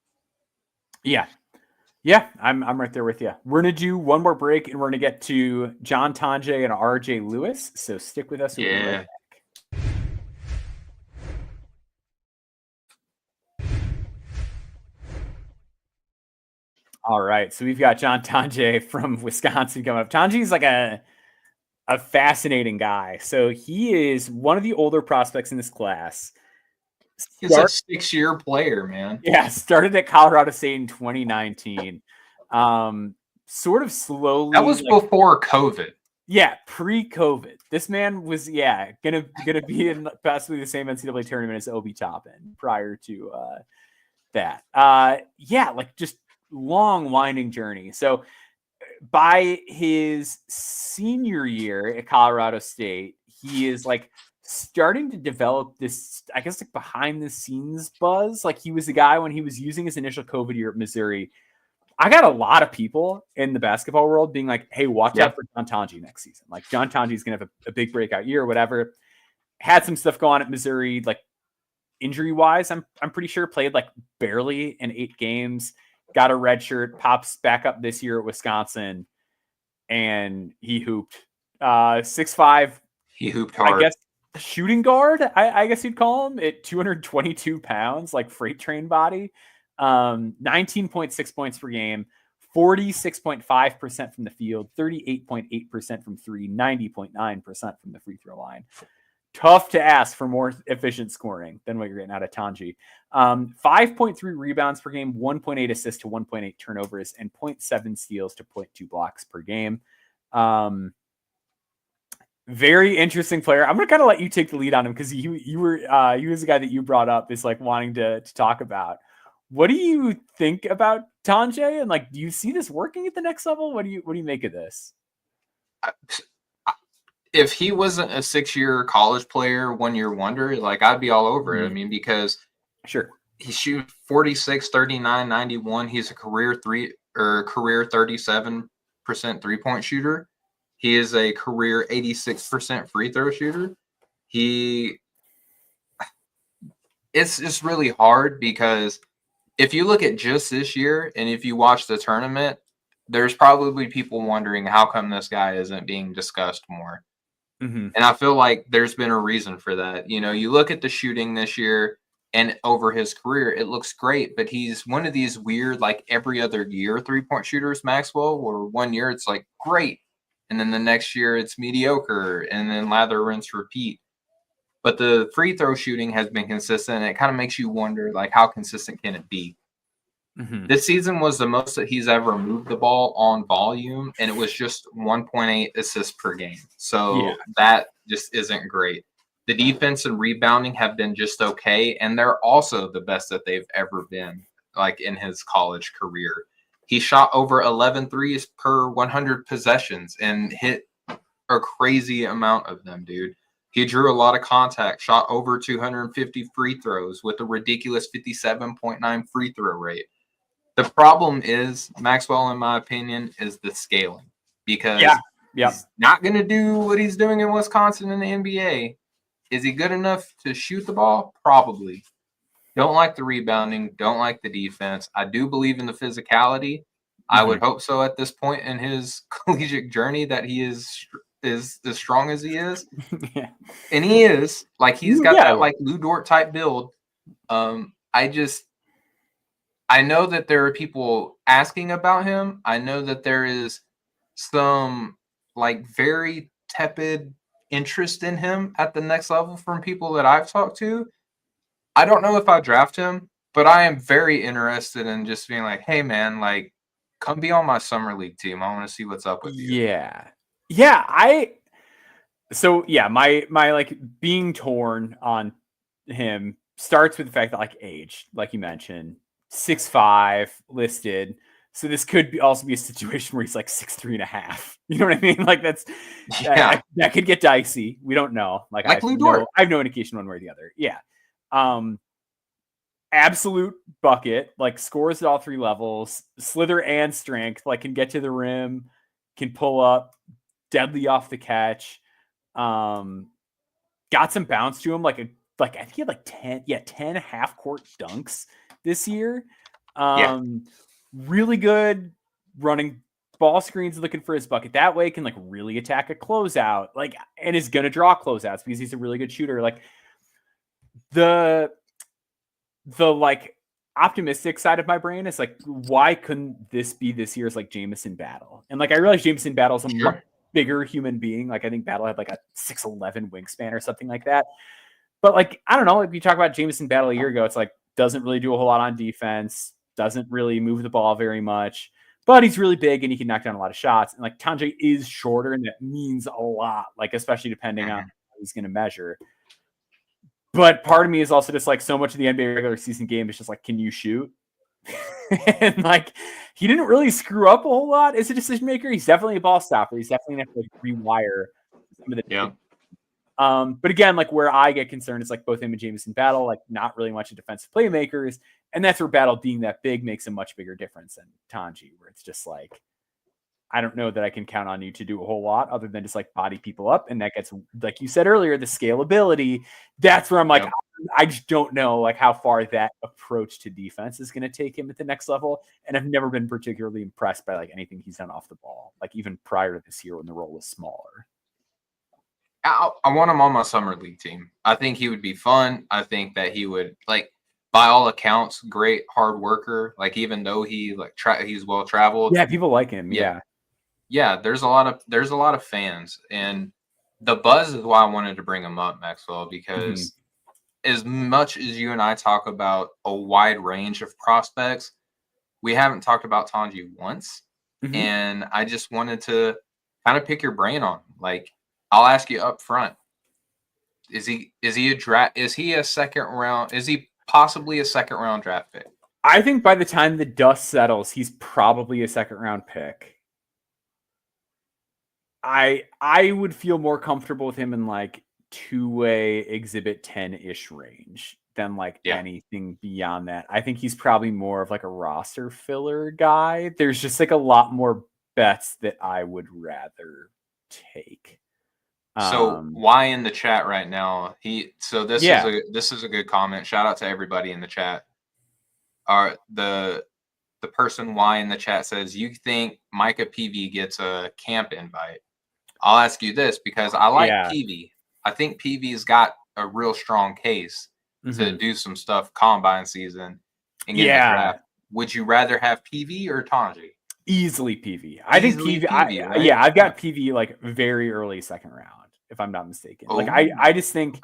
Yeah, I'm right there with you. We're gonna do one more break and we're gonna get to John Tonje and RJ Lewis. So stick with us. We'll be right back. All right, so we've got John Tonje from Wisconsin coming up. Tonje's like a fascinating guy. So he is one of the older prospects in this class. He's a 6-year player, man. Yeah, started at Colorado State in 2019. Sort of slowly. That was before COVID. Yeah, pre-COVID. This man was gonna be in possibly the same NCAA tournament as Obi Toppin prior to that. Like just long winding journey. So by his senior year at Colorado State, he is like starting to develop this, I guess, like behind the scenes buzz. Like he was the guy when he was using his initial COVID year at Missouri. I got a lot of people in the basketball world being like, hey, watch out for John Tonje next season. Like John Tonje is going to have a big breakout year or whatever. Had some stuff go on at Missouri, like injury wise. I'm pretty sure played like barely in 8 games, got a red shirt, pops back up this year at Wisconsin, and he hooped 6'5". He hooped hard. I guess shooting guard, I guess you'd call him, at 222 pounds, like freight train body. 19.6 points per game, 46.5% from the field, 38.8% from three, 90.9% from the free throw line. Tough to ask for more efficient scoring than what you're getting out of Tonje. 5.3 rebounds per game, 1.8 assists to 1.8 turnovers, and 0.7 steals to 0.2 blocks per game. Very interesting player. I'm gonna kind of let you take the lead on him because he was the guy that you brought up is like wanting to talk about. What do you think about Tonje? And like, do you see this working at the next level? What do you make of this? If he wasn't a 6-year college player, 1-year wonder, like I'd be all over it. I mean, because he shoots 46, 39, 91. He's a career 37% 3-point shooter. He is a career 86% free throw shooter. It's just really hard because if you look at just this year and if you watch the tournament, there's probably people wondering how come this guy isn't being discussed more. And I feel like there's been a reason for that. You know, you look at the shooting this year and over his career, it looks great, but he's one of these weird, like every other year 3-point shooters, Maxwell, where 1 year it's like great. And then the next year it's mediocre and then lather, rinse, repeat. But the free throw shooting has been consistent. And it kind of makes you wonder, like, how consistent can it be? This season was the most that he's ever moved the ball on volume, and it was just 1.8 assists per game. So that just isn't great. The defense and rebounding have been just okay, and they're also the best that they've ever been, like in his college career. He shot over 11 threes per 100 possessions and hit a crazy amount of them, dude. He drew a lot of contact, shot over 250 free throws with a ridiculous 57.9 free throw rate. The problem is, Maxwell, in my opinion, is the scaling. Because he's not going to do what he's doing in Wisconsin in the NBA. Is he good enough to shoot the ball? Probably. Don't like the rebounding. Don't like the defense. I do believe in the physicality. I would hope so at this point in his collegiate journey that he is as strong as he is. And he is. Like, he's got that, like, Lou Dort type build. I know that there are people asking about him. I know that there is some, like, very tepid interest in him at the next level from people that I've talked to. I don't know if I draft him, but I am very interested in just being like, hey, man, like, come be on my summer league team. I want to see what's up with you. My like being torn on him starts with the fact that, like, age, like you mentioned, 6'5" listed. So this could also be a situation where he's like 6'3.5". You know what I mean? Like that could get dicey. We don't know. Like Lou Dort. I have no indication one way or the other. absolute bucket, like scores at all 3 levels, slither and strength, like can get to the rim, can pull up, deadly off the catch. Got some bounce to him, like I think he had like 10 half court dunks this year. Really good running ball screens, looking for his bucket that way, can like really attack a closeout, like, and is gonna draw closeouts because he's a really good shooter. Like the like optimistic side of my brain is like, why couldn't this be this year's like Jamison Battle? And like I realize Jamison Battle is a much bigger human being. Like I think Battle had like a 6'11" wingspan or something like that. But like, I don't know, like we talked about Jamison Battle a year ago, it's like doesn't really do a whole lot on defense, doesn't really move the ball very much, but he's really big and he can knock down a lot of shots. And like Tonje is shorter, and that means a lot, like especially depending on how he's going to measure. But part of me is also just like, so much of the NBA regular season game is just like, can you shoot? And like, he didn't really screw up a whole lot as a decision maker. He's definitely a ball stopper. He's definitely going to have to like rewire some of the but again, like where I get concerned is like both him and Jamison Battle, like not really much of defensive playmakers. And that's where Battle being that big makes a much bigger difference than Tonje, where it's just like, I don't know that I can count on you to do a whole lot other than just like body people up. And that gets, like you said earlier, the scalability. That's where I'm like, I just don't know like how far that approach to defense is going to take him at the next level. And I've never been particularly impressed by like anything he's done off the ball, like even prior to this year when the role was smaller. I want him on my summer league team. I think he would be fun. I think that he would, like, by all accounts, great hard worker. Like, even though he like he's well traveled. Yeah, people like him. Yeah. There's a lot of fans, and the buzz is why I wanted to bring him up, Maxwell, because as much as you and I talk about a wide range of prospects, we haven't talked about Tonje once, and I just wanted to kind of pick your brain on, like. I'll ask you up front. Is he a second round? Is he possibly a second round draft pick? I think by the time the dust settles, he's probably a second round pick. I would feel more comfortable with him in like 2-way exhibit 10-ish range than like anything beyond that. I think he's probably more of like a roster filler guy. There's just like a lot more bets that I would rather take. So why in the chat right now? This is a good comment. Shout out to everybody in the chat. The person why in the chat says, you think Micah PV gets a camp invite? I'll ask you this because I like PV. I think PV's got a real strong case to do some stuff combine season and get the draft. Would you rather have PV or Tonje? Easily PV. I think PV. Right? Yeah, I've got PV like very early second round, if I'm not mistaken. Like I just think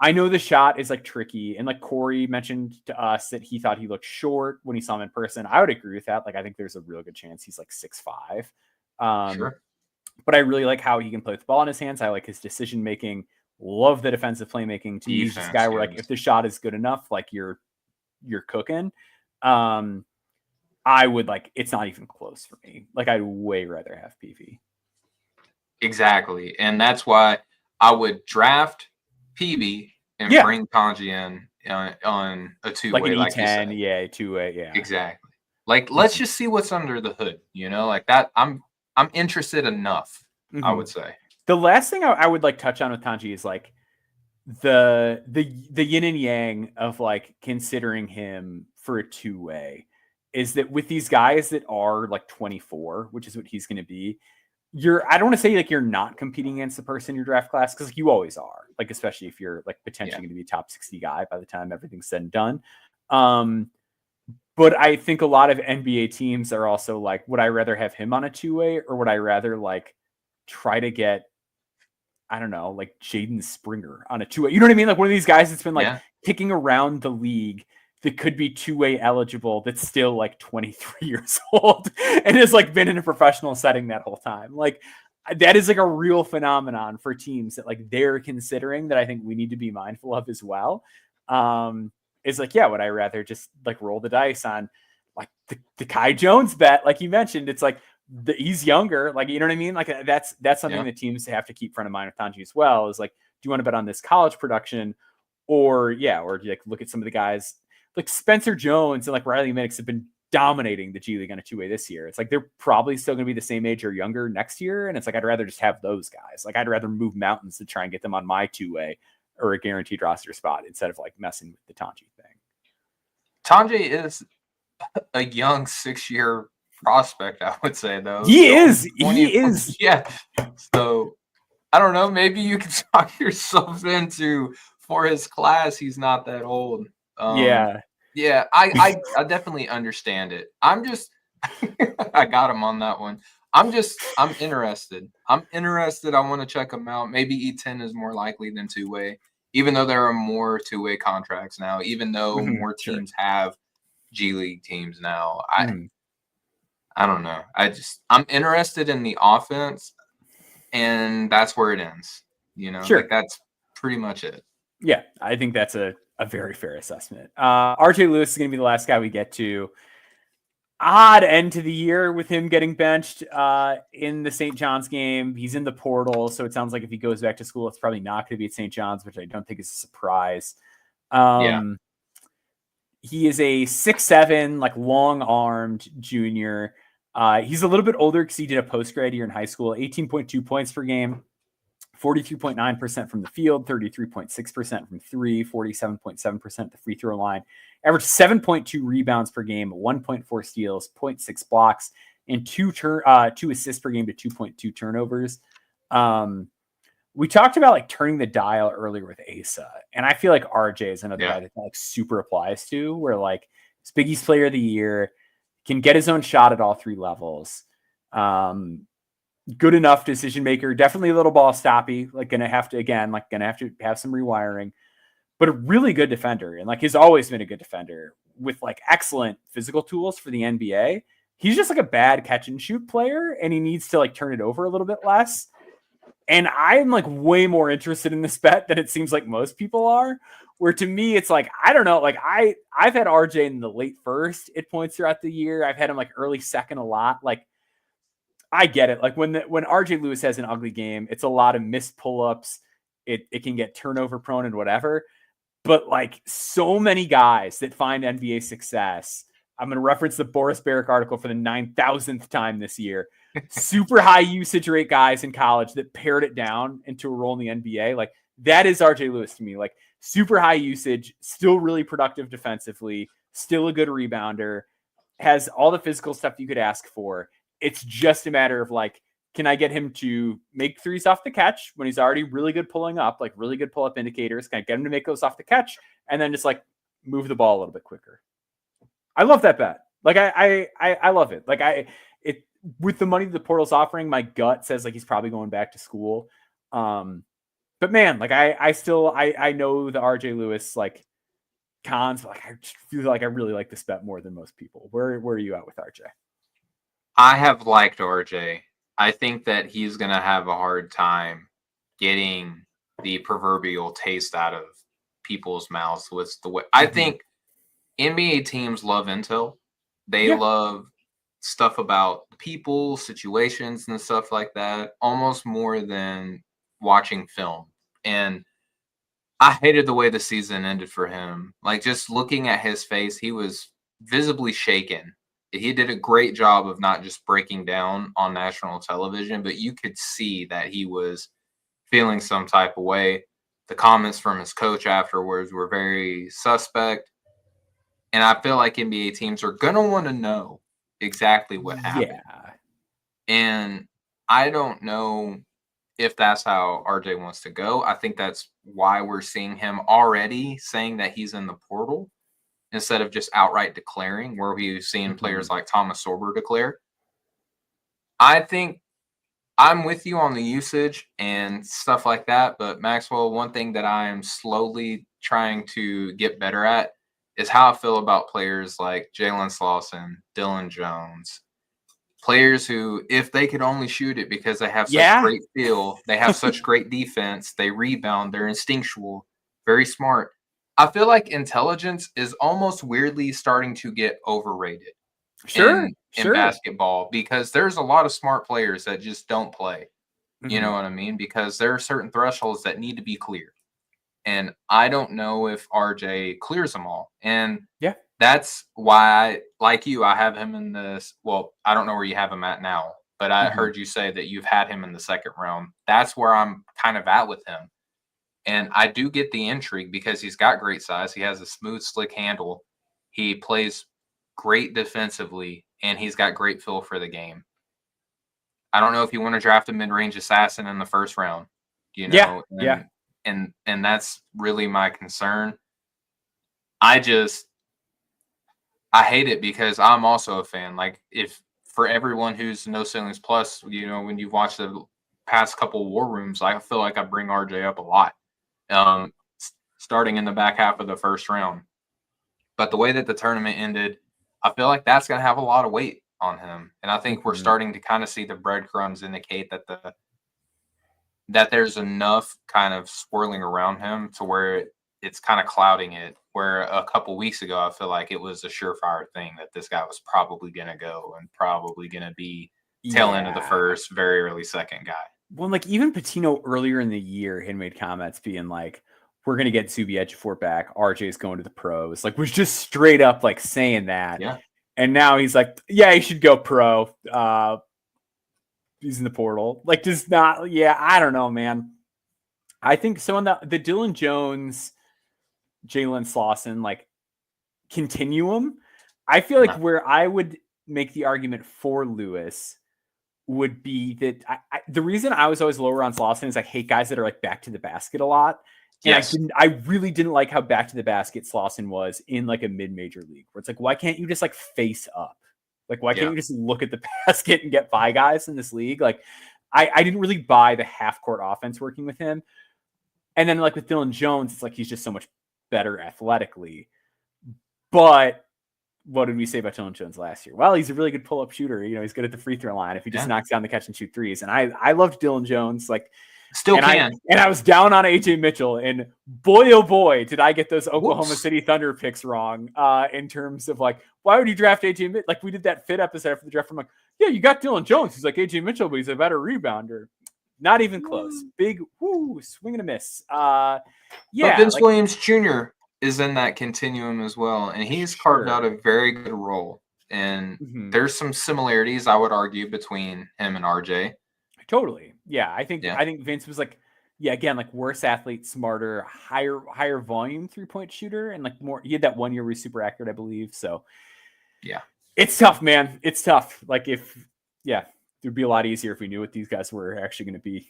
I know the shot is like tricky, and like Corey mentioned to us that he thought he looked short when he saw him in person. I would agree with that. Like I think there's a real good chance he's like 6'5". Sure. But I really like how he can play with the ball in his hands. I like his decision making. Love the defensive playmaking. To use this guy where like if the shot is good enough, like you're cooking. I would like, it's not even close for me. Like I'd way rather have PV. Exactly. And that's why I would draft PV and bring Tonje in on a two-way. Like an E10, two-way, Exactly. Like, let's just see what's under the hood, like that. I'm interested enough, I would say. The last thing I would like touch on with Tonje is like the yin and yang of like considering him for a two-way. Is that with these guys that are like 24, which is what he's going to be, I don't want to say like you're not competing against the person in your draft class, because you always are, like especially if you're like potentially going to be a top 60 guy by the time everything's said and done. But I think a lot of NBA teams are also like, would I rather have him on a two-way, or would I rather like try to get, I don't know, like Jaden Springer on a two-way? You know what I mean? Like one of these guys that's been like kicking around the league that could be two-way eligible, that's still like 23 years old and has like been in a professional setting that whole time. Like that is like a real phenomenon for teams that like they're considering, that I think we need to be mindful of as well. Is like, would I rather just like roll the dice on like the Kai Jones bet? Like you mentioned, it's like he's younger, like, you know what I mean? Like that's something that teams have to keep front of mind with Tonje as well, is like, do you want to bet on this college production or do you like look at some of the guys? like Spencer Jones and like Riley Minix have been dominating the G League on a two-way this year. It's like they're probably still going to be the same age or younger next year. And it's like, I'd rather just have those guys. Like, I'd rather move mountains to try and get them on my two-way or a guaranteed roster spot instead of like messing with the Tonje thing. Tonje is a young 6-year prospect, I would say, though. He is. Yeah. So I don't know. Maybe you can talk yourself into, for his class, he's not that old. Yeah. Yeah, I definitely understand it. I'm just I got him on that one. I'm interested. I want to check him out. Maybe E10 is more likely than two-way, even though there are more two-way contracts now, even though more teams have G League teams now. I don't know. I'm interested in the offense, and that's where it ends. You know, like that's pretty much it. Yeah, I think that's a very fair assessment. RJ Lewis is going to be the last guy we get to. Odd end to the year with him getting benched in the St. John's game. He's in the portal, so it sounds like if he goes back to school, it's probably not going to be at St. John's, which I don't think is a surprise. He is a 6'7", like long-armed junior. He's a little bit older because he did a post-grad year in high school. 18.2 points per game, 43.9% from the field, 33.6% from three, 47.7% at the free throw line. Averaged 7.2 rebounds per game, 1.4 steals, 0.6 blocks, and two assists per game to 2.2 turnovers. We talked about like turning the dial earlier with Asa, and I feel like RJ is another guy that like super applies to, where like he's Big East Player of the Year, can get his own shot at all three levels. Good enough decision maker, definitely a little ball stoppy, like gonna have to have some rewiring, but a really good defender. And like he's always been a good defender with like excellent physical tools for the NBA. He's just like a bad catch and shoot player, and he needs to like turn it over a little bit less. And I'm like way more interested in this bet than it seems like most people are, where to me, it's like, I don't know, like I've had RJ in the late first at points throughout the year. I've had him like early second a lot. Like, I get it. Like when RJ Lewis has an ugly game, it's a lot of missed pull-ups. It can get turnover prone and whatever. But like so many guys that find NBA success, I'm going to reference the Boris Barrick article for the 9,000th time this year. Super high usage rate guys in college that pared it down into a role in the NBA. Like that is RJ Lewis to me. Like super high usage, still really productive defensively, still a good rebounder, has all the physical stuff you could ask for. It's just a matter of like, can I get him to make threes off the catch when he's already really good pulling up, like really good pull-up indicators? Can I get him to make those off the catch and then just like move the ball a little bit quicker? I love that bet. Like I love it. Like with the money the portal's offering, my gut says like he's probably going back to school. But man, like I know the RJ Lewis like cons, but like I just feel like I really like this bet more than most people. Where are you at with RJ? I have liked RJ. I think that he's going to have a hard time getting the proverbial taste out of people's mouths with the way. I think NBA teams love intel. They love stuff about people, situations, and stuff like that, almost more than watching film. And I hated the way the season ended for him. Like, just looking at his face, he was visibly shaken. He did a great job of not just breaking down on national television, but you could see that he was feeling some type of way. The comments from his coach afterwards were very suspect. And I feel like NBA teams are going to want to know exactly what happened. Yeah. And I don't know if that's how RJ wants to go. I think that's why we're seeing him already saying that he's in the portal instead of just outright declaring, where we've seen players like Thomas Sorber declare. I think I'm with you on the usage and stuff like that. But Maxwell, one thing that I am slowly trying to get better at is how I feel about players like Jalen Slauson, Dylan Jones, players who, if they could only shoot it because they have such great feel, they have such great defense, they rebound, they're instinctual, very smart. I feel like intelligence is almost weirdly starting to get overrated in basketball, because there's a lot of smart players that just don't play. You know what I mean? Because there are certain thresholds that need to be clear. And I don't know if RJ clears them all. And Yeah. that's why, like you, I have him in this. Well, I don't know where you have him at now, but I heard you say that you've had him in the second round. That's where I'm kind of at with him. And I do get the intrigue because he's got great size. He has a smooth, slick handle. He plays great defensively, and he's got great feel for the game. I don't know if you want to draft a mid-range assassin in the first round, you know, and that's really my concern. I hate it because I'm also a fan. Like, if for everyone who's No Ceilings Plus, you know, when you've watched the past couple War Rooms, I feel like I bring RJ up a lot, starting in the back half of the first round. But the way that the tournament ended, I feel like that's going to have a lot of weight on him. And I think we're starting to kind of see the breadcrumbs indicate that that there's enough kind of swirling around him to where it's kind of clouding it. Where a couple weeks ago, I feel like it was a surefire thing that this guy was probably going to go and probably going to be tail end of the first, very early second guy. Well, like even Patino earlier in the year had made comments being like, we're going to get Zuby Ejiofor back. RJ's going to the pros. Like, was just straight up like saying that. Yeah. And now he's like, yeah, he should go pro. He's in the portal. Like, does not, I don't know, man. I think so on the Dylan Jones, Jalen Slauson, like, continuum, I feel like where I would make the argument for Lewis would be that the reason I was always lower on Slauson is I hate guys that are like back to the basket a lot. And I really didn't like how back to the basket Slauson was in like a mid-major league where it's like, why can't you just like face up? Like, why can't you just look at the basket and get by guys in this league? Like, I didn't really buy the half-court offense working with him. And then like with Dylan Jones, it's like he's just so much better athletically. But what did we say about Dylan Jones last year? Well, he's a really good pull-up shooter. You know, he's good at the free throw line if he just knocks down the catch and shoot threes. And I loved Dylan Jones. Like, still can. I was down on AJ Mitchell, and boy, oh boy, did I get those Oklahoma City Thunder picks wrong in terms of like, why would you draft AJ Mitchell? Like, we did that fit episode after the draft. I'm like, yeah, you got Dylan Jones. He's like AJ Mitchell, but he's a better rebounder. Not even close. Big swing and a miss. But Vince Williams Jr. is in that continuum as well, and he's carved out a very good role. And there's some similarities, I would argue, between him and RJ. Totally. Yeah. I think Vince was like, again, like worse athlete, smarter, higher volume 3-point shooter. And like more, he had that 1 year where he's super accurate, I believe. So yeah, it's tough, man. It's tough. Like it'd be a lot easier if we knew what these guys were actually going to be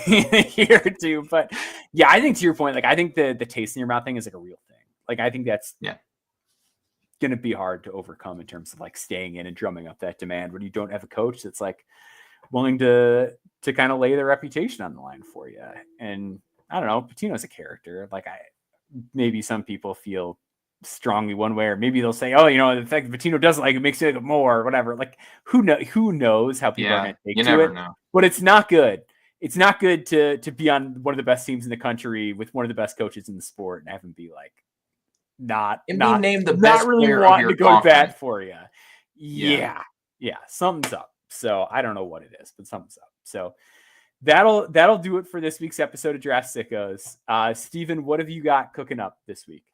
in a year or two. But yeah, I think to your point, like I think the taste in your mouth thing is like a real thing. Like I think that's going to be hard to overcome in terms of like staying in and drumming up that demand when you don't have a coach that's like willing to kind of lay their reputation on the line for you. And I don't know, Patino's a character. Like maybe some people feel strongly one way, or maybe they'll say, oh, you know, the fact that Patino doesn't like it makes it more or whatever. Like who knows how people are going to take to it. Know. But it's not good. It's not good to be on one of the best teams in the country with one of the best coaches in the sport and have him be like not named the best really player wanting to go conference. bad for you. Yeah, something's up. So I don't know what it is, but something's up. So that'll do it for this week's episode of Draft Sickos. Steven, what have you got cooking up this week?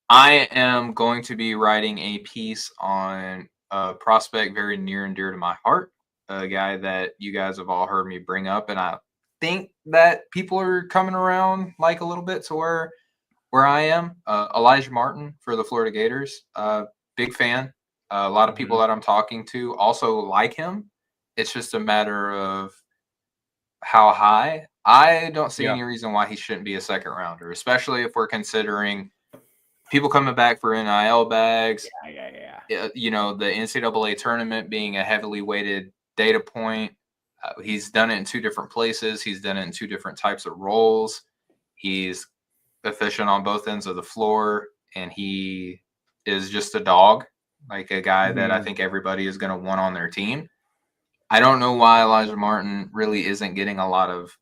I am going to be writing a piece on a prospect very near and dear to my heart, a guy that you guys have all heard me bring up, and I think that people are coming around like a little bit to where I am. Elijah Martin for the Florida Gators. Big fan. A lot of people that I'm talking to also like him. It's just a matter of how high. I don't see any reason why he shouldn't be a second rounder, especially if we're considering people coming back for NIL bags. You know, the NCAA tournament being a heavily weighted data point. He's done it in 2 different places. He's done it in 2 different types of roles. He's efficient on both ends of the floor, and he is just a dog. Like a guy that I think everybody is going to want on their team. I don't know why Elijah Martin really isn't getting a lot of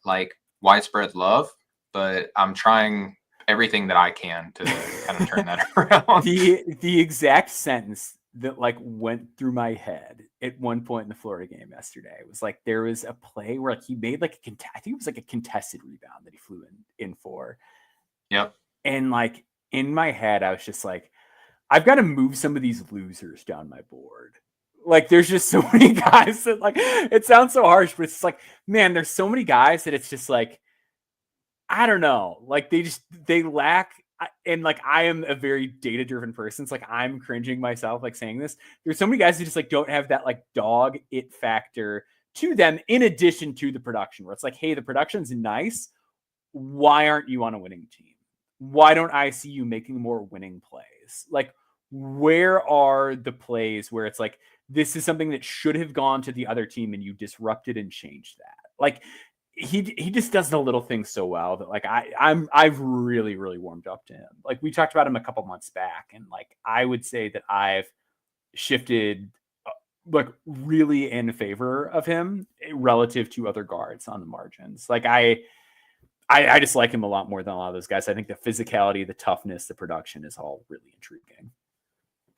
like widespread love, but I'm trying everything that I can to kind of turn that around. The exact sentence that like went through my head at one point in the Florida game yesterday. It was like there was a play where like he made like I think it was like a contested rebound that he flew in for. Yep. And like in my head, I was just like, I've got to move some of these losers down my board. Like there's just so many guys that like, it sounds so harsh, but it's like, man, there's so many guys that it's just like, I don't know. Like they lack, and like I am a very data driven person. It's like I'm cringing myself like saying this. There's so many guys who just like don't have that like dog it factor to them in addition to the production where it's like, hey, the production's nice. Why aren't you on a winning team? Why don't I see you making more winning plays? Like, where are the plays where it's like, this is something that should have gone to the other team and you disrupted and changed that? Like, he just does the little things so well that like I've really, really warmed up to him. Like we talked about him a couple months back, and like I would say that I've shifted like really in favor of him relative to other guards on the margins. Like I just like him a lot more than a lot of those guys. I think the physicality, the toughness, the production is all really intriguing.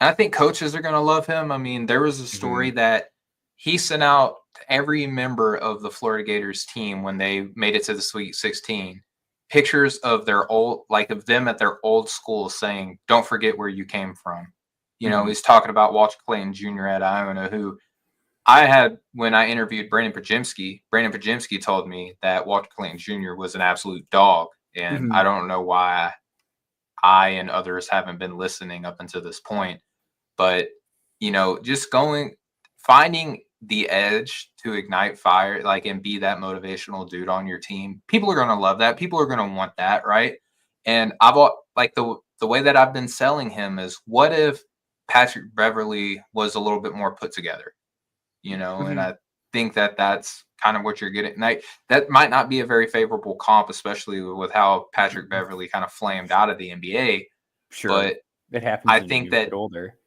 I think coaches are going to love him. I mean, there was a story that he sent out to every member of the Florida Gators team when they made it to the Sweet 16, pictures of their old, like of them at their old school saying, don't forget where you came from. You know, he's talking about Walter Clayton Jr. at Iona, who I had, when I interviewed Brandon Pajemski told me that Walter Clayton Jr. was an absolute dog. And I don't know why I and others haven't been listening up until this point. But, you know, just finding the edge to ignite fire, like, and be that motivational dude on your team. People are going to love that. People are going to want that, right? And I've like the way that I've been selling him is, what if Patrick Beverley was a little bit more put together, you know? And I think that that's kind of what you're getting. And that might not be a very favorable comp, especially with how Patrick Beverley kind of flamed out of the NBA. Sure, but it happens. I think that get older.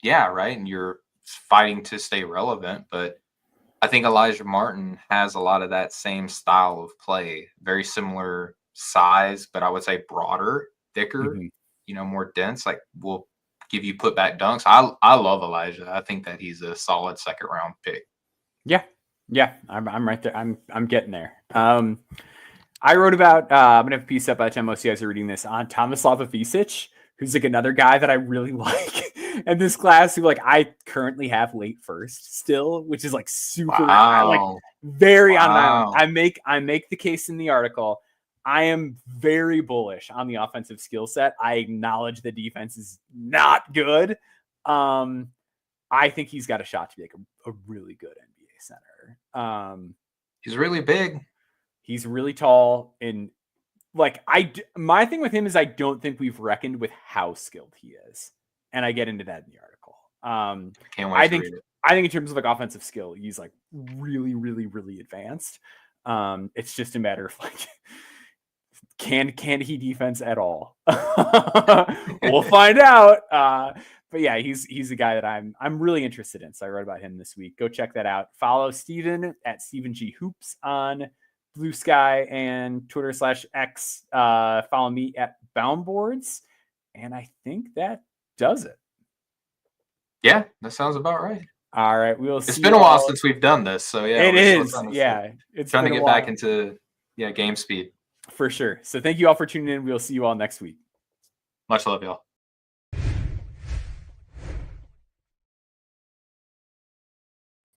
Yeah, right. And you're fighting to stay relevant. But I think Elijah Martin has a lot of that same style of play, very similar size, but I would say broader, thicker, you know, more dense. Like, will give you putback dunks. I love Elijah. I think that he's a solid second round pick. Yeah, I'm right there. I'm getting there. I wrote about I'm gonna have a piece up by the time most of you guys are reading this on Tomislav Ivisic, who's like another guy that I really like in this class, who like I currently have late first still, which is like super like very on an island. I make the case in the article. I am very bullish on the offensive skill set. I acknowledge the defense is not good. I think he's got a shot to be like a really good NBA center. He's really big. He's really tall, and like my thing with him is I don't think we've reckoned with how skilled he is, and I get into that in the article. Can't wait to read it. I think in terms of like offensive skill, he's like really, really, really advanced. It's just a matter of like, can he defense at all? We'll find out. But yeah, he's a guy that I'm really interested in. So I wrote about him this week. Go check that out. Follow Steven at Steven G Hoops on Blue Sky and Twitter /X. Follow me at Boundboards. And I think that does it. Yeah, that sounds about right. All right, we'll see. It's been a while since we've done this, so yeah. It is. Yeah, it's trying to get back into game speed. For sure. So thank you all for tuning in. We'll see you all next week. Much love, y'all.